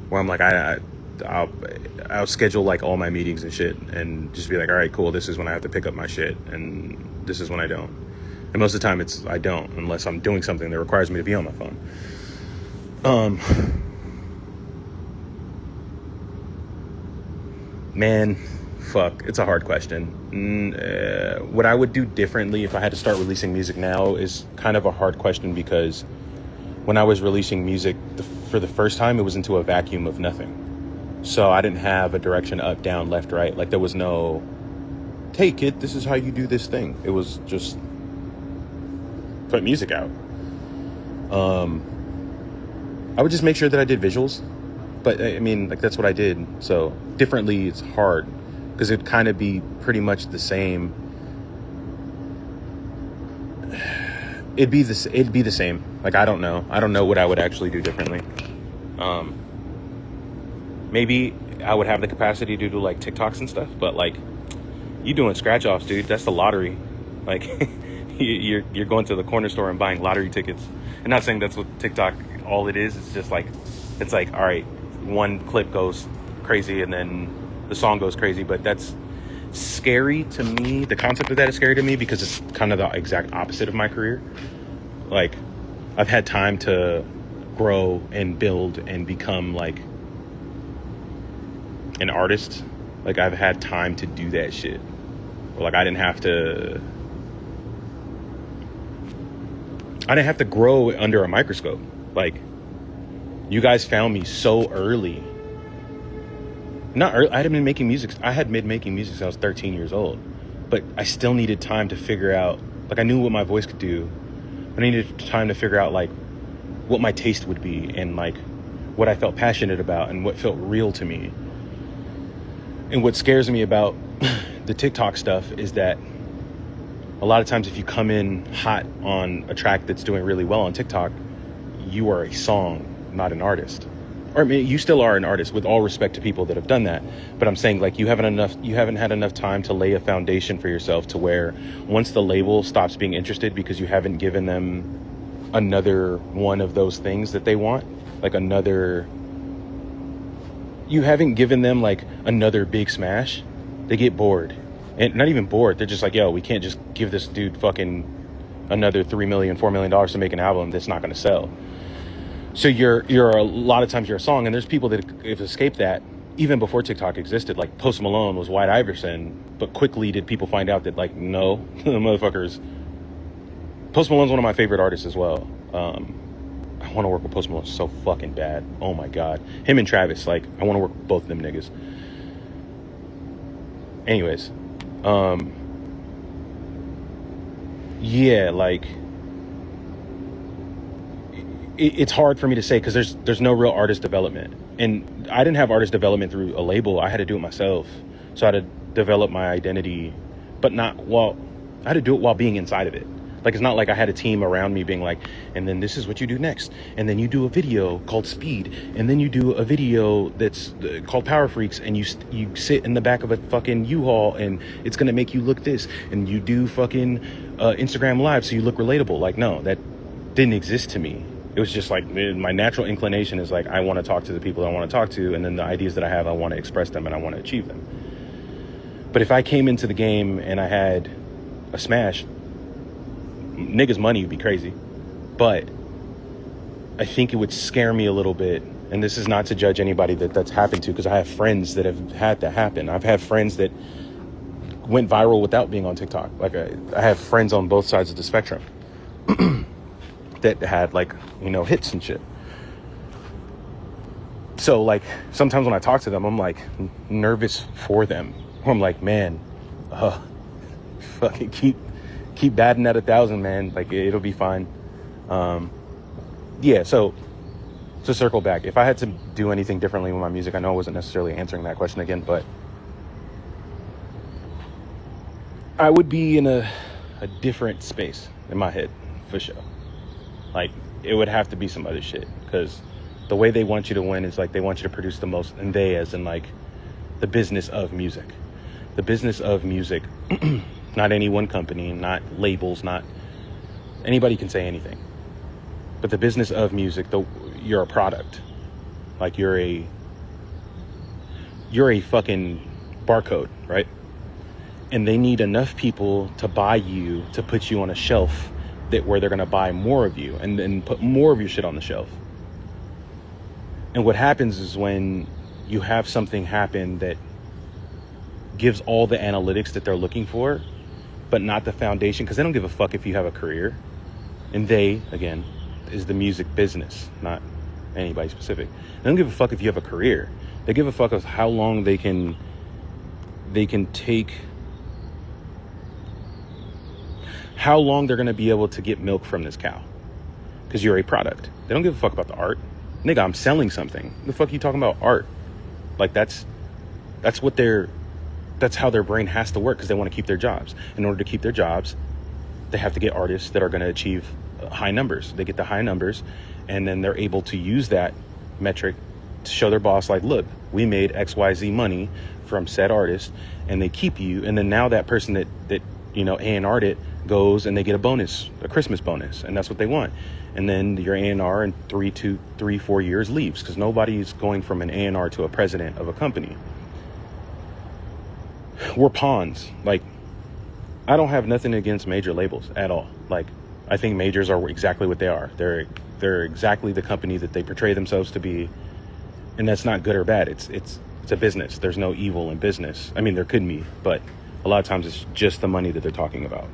where I'm like, I'll schedule like all my meetings and shit, and just be like, all right, cool. This is when I have to pick up my shit, and this is when I don't. And most of the time, I don't, unless I'm doing something that requires me to be on my phone. Man, fuck, it's a hard question. What I would do differently if I had to start releasing music now is kind of a hard question, because when I was releasing music for the first time, it was into a vacuum of nothing. So I didn't have a direction up, down, left, right. Like there was no, hey kid, this is how you do this thing. It was just put music out. I would just make sure that I did visuals. But I mean, like that's what I did. So differently, it's hard because it'd kind of be pretty much the same. It'd be the same. Like, I don't know what I would actually do differently. Maybe I would have the capacity to do like TikToks and stuff, but like you doing scratch offs, dude, that's the lottery. Like you're going to the corner store and buying lottery tickets. I'm not saying that's what TikTok all it is. It's just like, it's like, all right, one clip goes crazy and then the song goes crazy, but that's scary to me. The concept of that is scary to me because it's kind of the exact opposite of my career. Like, I've had time to grow and build and become like an artist. Like, I've had time to do that shit. Like, I didn't have to grow under a microscope. Like, you guys found me so early. Not early. I had been making music. I had been making music since I was 13 years old, but I still needed time to figure out. Like, I knew what my voice could do. I needed time to figure out like what my taste would be and like what I felt passionate about and what felt real to me. And what scares me about the TikTok stuff is that a lot of times if you come in hot on a track that's doing really well on TikTok, you are a song, not an artist. Or I mean, you still are an artist, with all respect to people that have done that. But I'm saying, like, you haven't had enough time to lay a foundation for yourself to where once the label stops being interested because you haven't given them another one of those things that they want, like you haven't given them like another big smash, they get bored. And not even bored, they're just like, yo, we can't just give this dude fucking another $3 million, $4 million to make an album that's not going to sell. So you're a lot of times you're a song, and there's people that have escaped that even before TikTok existed. Like Post Malone was White Iverson, but quickly did people find out that like, no, the motherfuckers. Post Malone's one of my favorite artists as well. I want to work with Post Malone so fucking bad. Oh my God. Him and Travis, like, I want to work with both of them niggas. Anyways, yeah, like, it's hard for me to say because there's no real artist development, and I didn't have artist development through a label. I had to do it myself. So I had to develop my identity, but I had to do it while being inside of it. Like, it's not like I had a team around me being like, and then this is what you do next, and then you do a video called Speed, and then you do a video that's called Power Freaks, and you sit in the back of a fucking U-Haul, and it's gonna make you look this, and you do fucking Instagram Live so you look relatable. Like, no, that didn't exist to me. It was just like my natural inclination is like, I want to talk to the people I want to talk to, and then the ideas that I have, I want to express them and I want to achieve them. But if I came into the game and I had a smash, niggas' money would be crazy. But I think it would scare me a little bit. And this is not to judge anybody that's happened to, because I have friends that have had that happen. I've had friends that went viral without being on TikTok. Like, I have friends on both sides of the spectrum that had, like, you know, hits and shit. So, like, sometimes when I talk to them, I'm like nervous for them. I'm like, man, fucking keep batting at 1,000, man. Like, it'll be fine. Yeah, so to circle back, if I had to do anything differently with my music, I know I wasn't necessarily answering that question again, but I would be in a different space in my head, for sure. Like, it would have to be some other shit, because the way they want you to win is like they want you to produce the most, and they as in like the business of music. The business of music, not any one company, not labels, not anybody can say anything. But the business of music, you're a product. Like you're a fucking barcode, right? And they need enough people to buy you, to put you on a shelf where they're gonna buy more of you and then put more of your shit on the shelf. And what happens is when you have something happen that gives all the analytics that they're looking for, but not the foundation, because they don't give a fuck if you have a career. And they, again, is the music business, not anybody specific. They don't give a fuck if you have a career. They give a fuck of how long they can take, how long they're going to be able to get milk from this cow, because you're a product. They don't give a fuck about the art. Nigga, I'm selling something. The fuck are you talking about art? Like that's how their brain has to work, because they want to keep their jobs. In order to keep their jobs, they have to get artists that are going to achieve high numbers. They get the high numbers, and then they're able to use that metric to show their boss, like, look, we made XYZ money from said artist, and they keep you. And then now that person that A&R'd it goes and they get a bonus, a Christmas bonus, and that's what they want. And then your A&R in 4 years leaves, because nobody's going from an A&R to a president of a company. We're pawns. Like, I don't have nothing against major labels at all. Like, I think majors are exactly what they are. They're exactly the company that they portray themselves to be, and that's not good or bad. It's a business. There's no evil in business. I mean, there could be, but a lot of times it's just the money that they're talking about.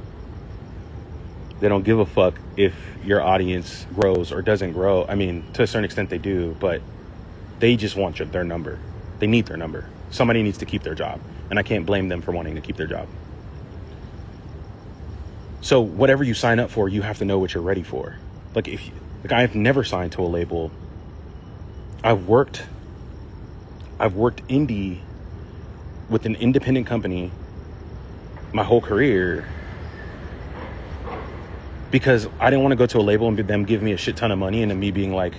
They don't give a fuck if your audience grows or doesn't grow. I mean, to a certain extent they do, but they just want their number. They need their number. Somebody needs to keep their job, and I can't blame them for wanting to keep their job. So whatever you sign up for, you have to know what you're ready for. Like I've never signed to a label. I've worked indie with an independent company my whole career, because I didn't want to go to a label and them give me a shit ton of money, and then me being like,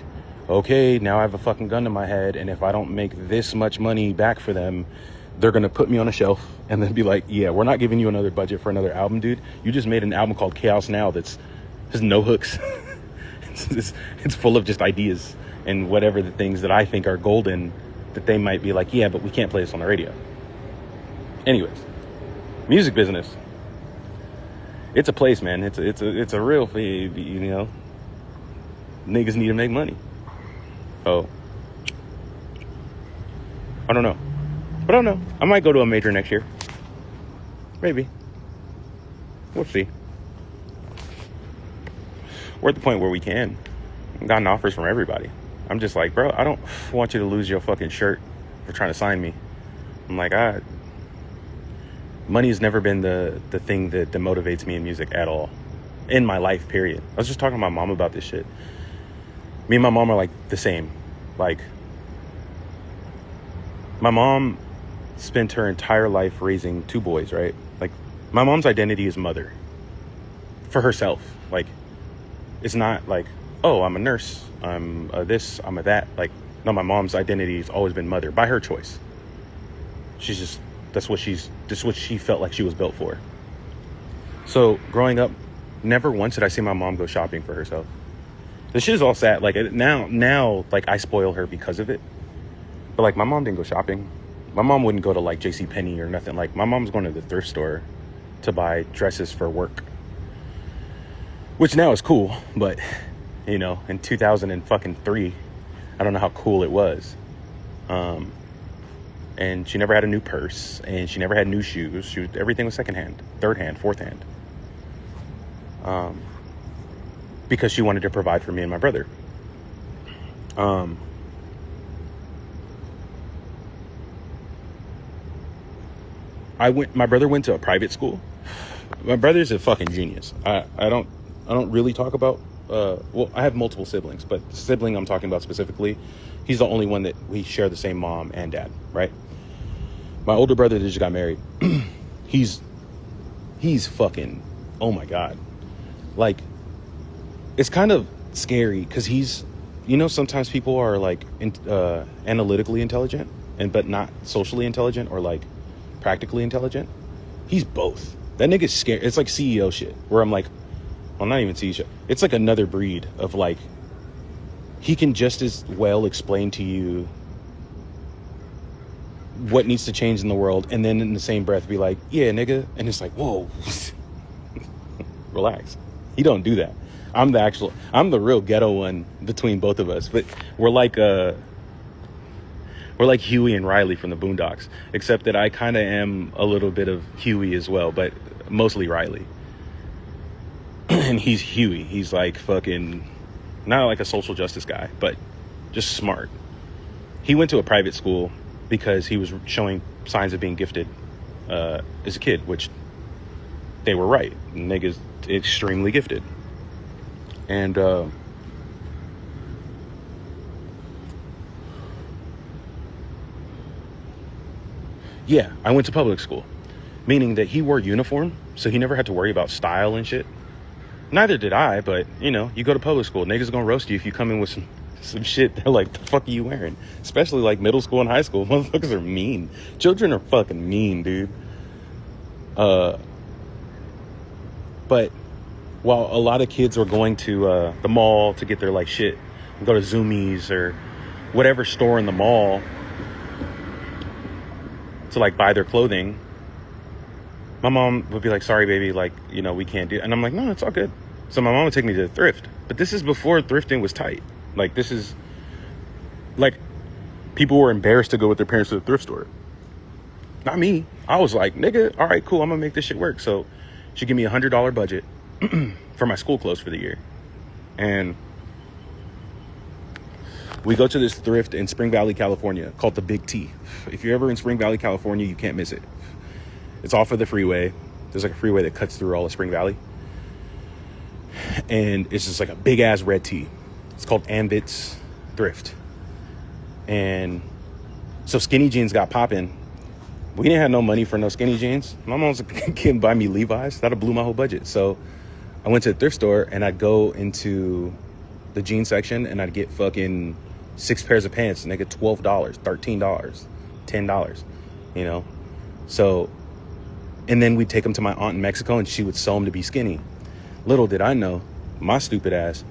okay, now I have a fucking gun to my head, and if I don't make this much money back for them, they're going to put me on a shelf and then be like, yeah, we're not giving you another budget for another album, dude. You just made an album called Chaos Now that's has no hooks. It's full of just ideas and whatever the things that I think are golden, that they might be like, yeah, but we can't play this on the radio. Anyways, music business. It's a place, man. It's a real, niggas need to make money. Oh, I don't know. But I don't know. I might go to a major next year. Maybe. We'll see. We're at the point where we can. I've gotten offers from everybody. I'm just like, bro, I don't want you to lose your fucking shirt for trying to sign me. I'm like, money has never been the thing that motivates me in music at all. In my life, period. I was just talking to my mom about this shit. Me and my mom are like the same. Like, my mom spent her entire life raising 2 boys, right? Like, my mom's identity is mother for herself. Like, it's not like, oh, I'm a nurse, I'm a this, I'm a that. Like, no, my mom's identity has always been mother by her choice. She's just, that's what she felt like she was built for. So growing up, never once did I see my mom go shopping for herself. This shit is all sad. Like, now, like, I spoil her because of it. But like, my mom didn't go shopping. My mom wouldn't go to like JCPenney or nothing. Like, my mom's going to the thrift store to buy dresses for work, which now is cool. But in 2003, I don't know how cool it was. And she never had a new purse, and she never had new shoes. Everything was secondhand, third hand, fourth hand. Because she wanted to provide for me and my brother. My brother went to a private school. My brother's a fucking genius. I don't really talk about well, I have multiple siblings, but the sibling I'm talking about specifically, he's the only one that we share the same mom and dad, right? My older brother that just got married, he's fucking, oh my God. Like, it's kind of scary because he's, sometimes people are like analytically intelligent but not socially intelligent or like practically intelligent. He's both. That nigga's scary. It's like CEO shit where I'm like, well, not even CEO shit. It's like another breed of like, he can just as well explain to you what needs to change in the world and then in the same breath be like, yeah, nigga. And it's like, whoa, relax. He don't do that. I'm the real ghetto one between both of us, but we're like Huey and Riley from the Boondocks, except that I kind of am a little bit of Huey as well, but mostly Riley. And he's Huey. He's like fucking, not like a social justice guy, but just smart. He went to a private school because he was showing signs of being gifted as a kid, which they were right. Nigga's extremely gifted. And yeah, I went to public school, meaning that he wore uniform, so he never had to worry about style and shit. Neither did I, but you go to public school, niggas gonna roast you if you come in with some shit. They're like, the fuck are you wearing? Especially like middle school and high school. Motherfuckers are mean. Children are fucking mean, dude. But while a lot of kids were going to the mall to get their like shit, and go to Zoomies or whatever store in the mall to like buy their clothing, my mom would be like, sorry, baby, like, we can't do it. And I'm like, no, it's all good. So my mom would take me to the thrift. But this is before thrifting was tight. Like, this is like people were embarrassed to go with their parents to the thrift store. Not me. I was like, nigga, all right, cool, I'm gonna make this shit work. So she gave me $100 budget for my school clothes for the year. And we go to this thrift in Spring Valley, California, called the Big T. If you're ever in Spring Valley, California, you can't miss it. It's off of the freeway. There's like a freeway that cuts through all of Spring Valley. And it's just like a big ass red T. It's called Ambit's Thrift. And so skinny jeans got popping. We didn't have no money for no skinny jeans. My mom was like, can't buy me Levi's. That'd blew my whole budget. So I went to the thrift store and I'd go into the jean section and I'd get fucking 6 pairs of pants and they get $12, $13, $10, So, and then we'd take them to my aunt in Mexico and she would sew them to be skinny. Little did I know, my stupid ass,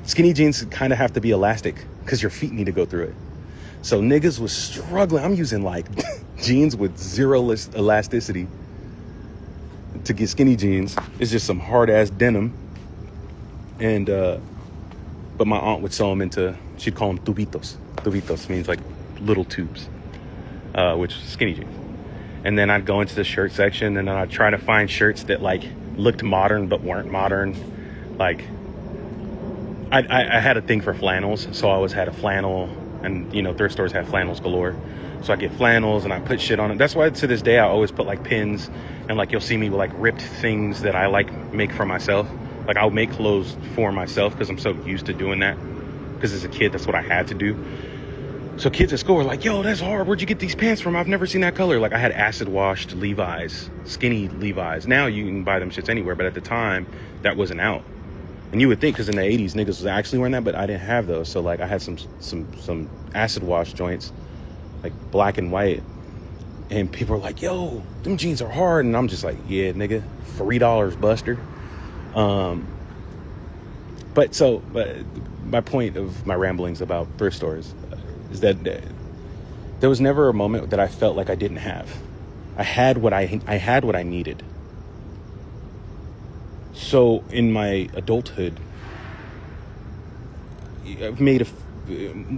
skinny jeans kind of have to be elastic because your feet need to go through it. So niggas was struggling. I'm using like jeans with zero elasticity to get skinny jeans. It's just some hard ass denim. And, but my aunt would sew them into, she'd call them tubitos. Tubitos means like little tubes, which is skinny jeans. And then I'd go into the shirt section and then I'd try to find shirts that like looked modern but weren't modern. Like I had a thing for flannels, so I always had a flannel, and thrift stores have flannels galore. So I get flannels and I put shit on it. That's why to this day I always put like pins, and like you'll see me with like ripped things that I like make for myself. Like I'll make clothes for myself because I'm so used to doing that. Because as a kid, that's what I had to do. So kids at school were like, yo, that's hard. Where'd you get these pants from? I've never seen that color. Like I had acid washed Levi's, skinny Levi's. Now you can buy them shits anywhere. But at the time, that wasn't out. And you would think, because in the 80s, niggas was actually wearing that, but I didn't have those. So like I had some acid wash joints, like black and white. And people were like, yo, them jeans are hard. And I'm just like, yeah, nigga, $3 buster. But my point of my ramblings about thrift stores is that there was never a moment that I felt like I didn't have. I had what I needed. So in my adulthood, I've made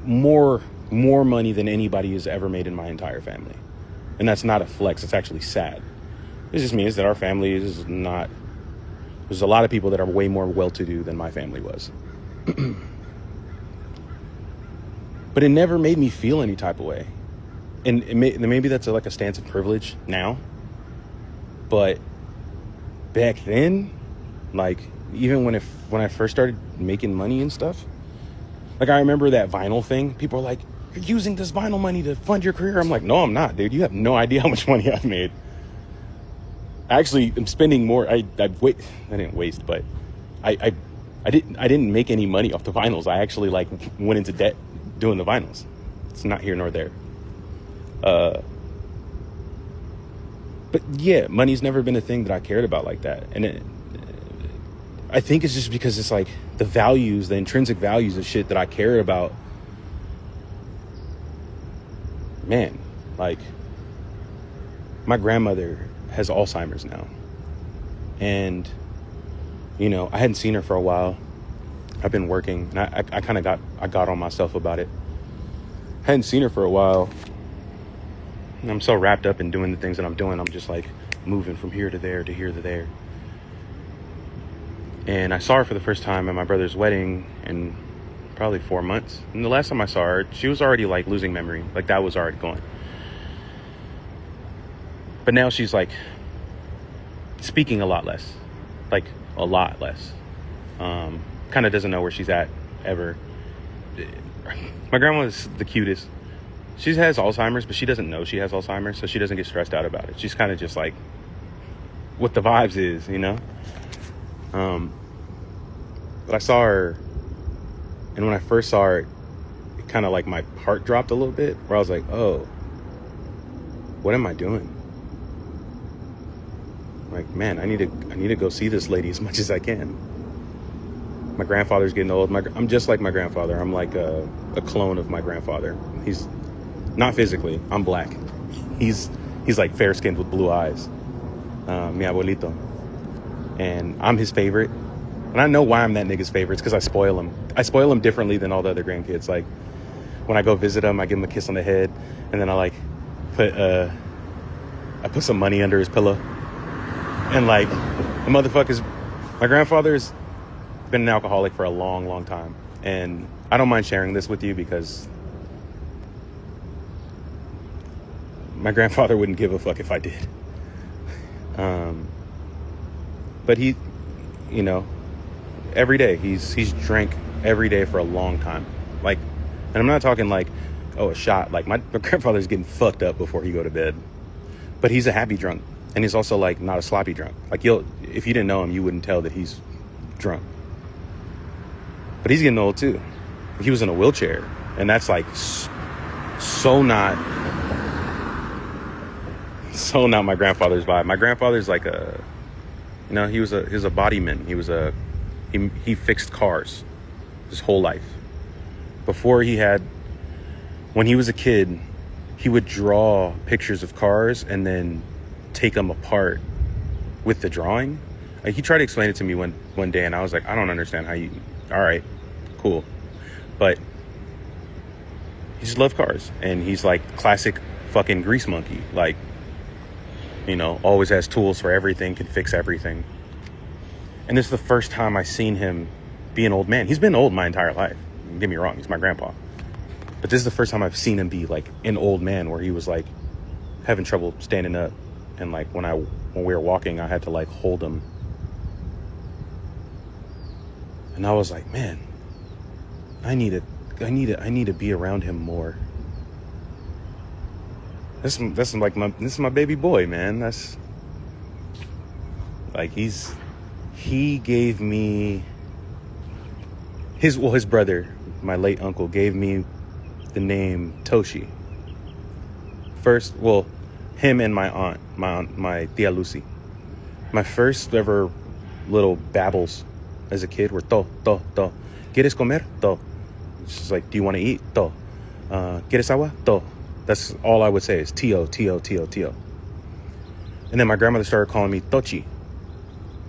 more money than anybody has ever made in my entire family. And that's not a flex. It's actually sad. It just means that our family is not... There's a lot of people that are way more well-to-do than my family was. But it never made me feel any type of way. And maybe that's like a stance of privilege now. But back then, like, even when I first started making money and stuff, like I remember that vinyl thing. People are like, "You're using this vinyl money to fund your career." I'm like, "No, I'm not, dude. You have no idea how much money I've made. Actually, I'm spending more. I didn't waste, but I didn't make any money off the vinyls. I actually like went into debt doing the vinyls. It's not here nor there. But yeah, money's never been a thing that I cared about like that. And I think it's just because it's like the values, the intrinsic values of shit that I cared about. Man, like my grandmother has Alzheimer's now. And, you know, I hadn't seen her for a while. I've been working and I kind of got on myself about it. I hadn't seen her for a while. And I'm so wrapped up in doing the things that I'm doing. I'm just like moving from here to there to here to there. And I saw her for the first time at my brother's wedding in probably 4 months. And the last time I saw her, she was already like losing memory. Like that was already gone. But now she's like speaking a lot less. Like a lot less. Kind of doesn't know where she's at ever. My grandma's the cutest. She has Alzheimer's, but she doesn't know she has Alzheimer's, so she doesn't get stressed out about it. She's kind of just like what the vibes is, you know? But I saw her, and when I first saw her, it kind of like my heart dropped a little bit, where I was like, oh, what am I doing? Like, man, I need to go see this lady as much as I can. My grandfather's getting old. I'm just like my grandfather. I'm like a clone of my grandfather. He's not physically. I'm black. He's like fair skinned with blue eyes. Mi abuelito. And I'm his favorite. And I know why I'm that nigga's favorite. It's because I spoil him. I spoil him differently than all the other grandkids. Like when I go visit him, I give him a kiss on the head, and then I like put some money under his pillow. And like the motherfuckers, my grandfather's been an alcoholic for a long, long time. And I don't mind sharing this with you because my grandfather wouldn't give a fuck if I did. But he, you know, every day he's drank every day for a long time. Like, and I'm not talking like, oh, a shot. Like my grandfather's getting fucked up before he go to bed. But he's a happy drunk. And he's also like not a sloppy drunk. Like if you didn't know him, you wouldn't tell that he's drunk. But he's getting old too. He was in a wheelchair, and that's like so not my grandfather's vibe. My grandfather's like he was a bodyman. He fixed cars his whole life. When he was a kid, he would draw pictures of cars and then take them apart with the drawing. Like he tried to explain it to me one day, and I was like, I don't understand how you. All right, cool, but he just loved cars, and he's like classic fucking grease monkey. Like, you know, always has tools for everything, can fix everything. And this is the first time I seen him be an old man. He's been old my entire life. Don't get me wrong, he's my grandpa. But this is the first time I've seen him be like an old man, where he was like having trouble standing up, and like when we were walking, I had to like hold him. And I was like, man, I need to be around him more. This is my baby boy, man. That's like he gave me his brother, my late uncle, gave me the name Toshi. First, well, him and my aunt, my tia Lucy. My first ever little babbles as a kid were to. ¿Quieres comer? To. It's just like, do you want to eat? To. ¿Quieres agua? To. That's all I would say is Tio. And then my grandmother started calling me Tochi.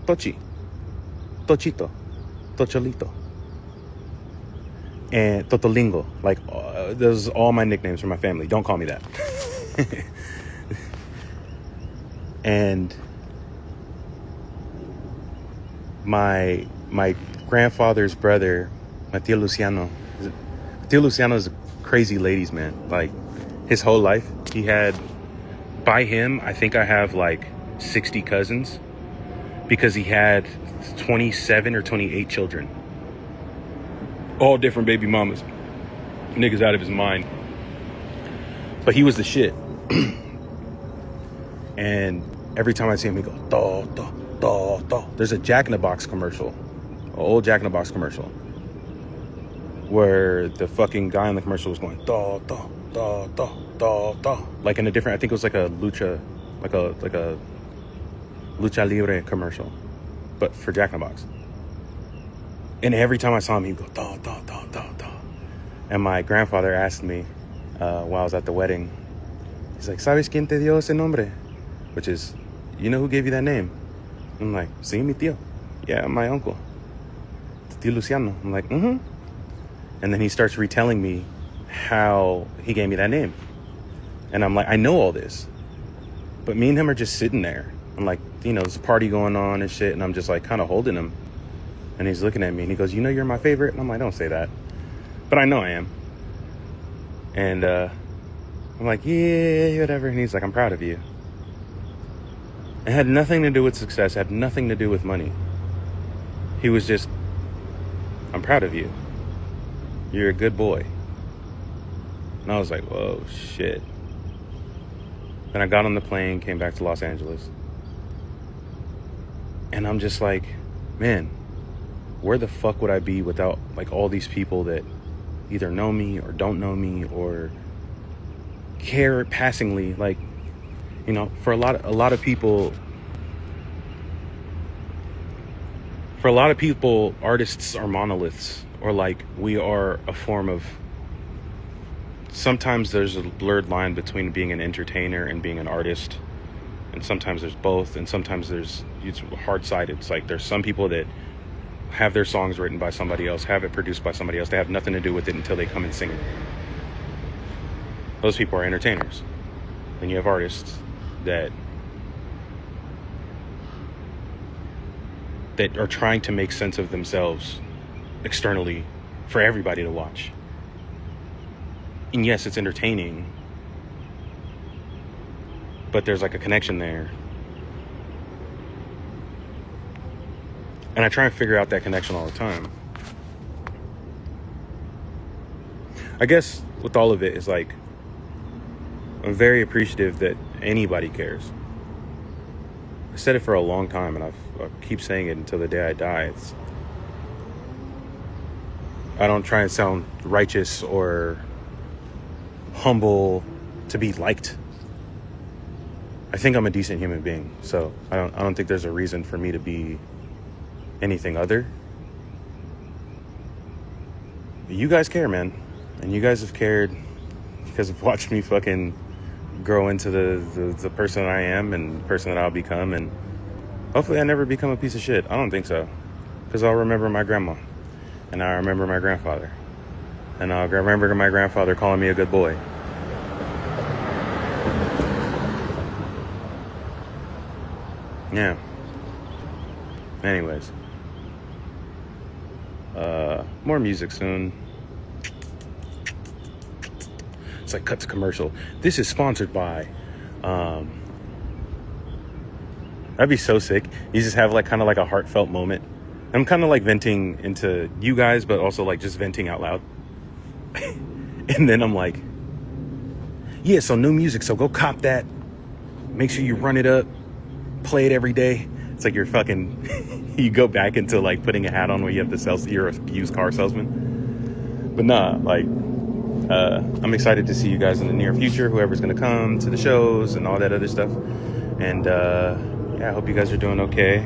Tochi. Tochito. Tocholito. And Totolingo. Like, those are all my nicknames from my family. Don't call me that. And my grandfather's brother, my Tio Luciano is a crazy ladies man. Like his whole life he had, by him I think I have like 60 cousins, because he had 27 or 28 children. All different baby mamas. Nigga's out of his mind. But he was the shit. And every time I see him, he go, do, do, do, do. There's a Jack in the Box commercial. An old Jack in the Box commercial. Where the fucking guy in the commercial was going, do, do, do, do, do, do. Like in a different, I think it was like a lucha, like a lucha libre commercial. But for Jack in the Box. And every time I saw him, he'd go, do, do, do, do, do. And my grandfather asked me while I was at the wedding, he's like, ¿Sabes quién te dio ese nombre? Which is, you know who gave you that name? I'm like, sí, mi tío. Yeah, my uncle. Tío Luciano. I'm like, mm-hmm. And then he starts retelling me how he gave me that name. And I'm like, I know all this. But me and him are just sitting there. I'm like, you know, there's a party going on and shit. And I'm just like kind of holding him. And he's looking at me and he goes, you know you're my favorite? And I'm like, don't say that. But I know I am. And I'm like, yeah, whatever. And he's like, I'm proud of you. It had nothing to do with success. It had nothing to do with money. He was just, I'm proud of you. You're a good boy. And I was like, whoa, shit. Then I got on the plane, came back to Los Angeles. And I'm just like, man, where the fuck would I be without like all these people that either know me or don't know me or care passingly? Like, you know, for a lot of people, artists are monoliths, or like we are a form of, sometimes there's a blurred line between being an entertainer and being an artist. And sometimes there's both. And sometimes it's hard-sided. It's like there's some people that have their songs written by somebody else, have it produced by somebody else. They have nothing to do with it until they come and sing it. Those people are entertainers. Then you have artists that are trying to make sense of themselves externally for everybody to watch. And yes, it's entertaining, but there's like a connection there. And I try and figure out that connection all the time. I guess with all of it is like, I'm very appreciative that anybody cares. I said it for a long time, and I keep saying it until the day I die. I don't try and sound righteous or humble to be liked. I think I'm a decent human being, so I don't think there's a reason for me to be anything other. But you guys care, man, and you guys have cared. You guys have watched me fucking grow into the person that I am and the person that I'll become, and hopefully I never become a piece of shit. I don't think so, because I'll remember my grandma, and I remember my grandfather, and I'll remember my grandfather calling me a good boy. Yeah. Anyways, more music soon. It's like cut to commercial. This is sponsored by, that'd be so sick. You just have like kind of like a heartfelt moment. I'm kind of like venting into you guys, but also like just venting out loud. And then I'm like, yeah, so new music. So go cop that. Make sure you run it up, play it every day. It's like you're fucking, you go back into like putting a hat on where you have to sell, you're a used car salesman. But nah, like, I'm excited to see you guys in the near future, whoever's going to come to the shows and all that other stuff. And yeah, I hope you guys are doing okay.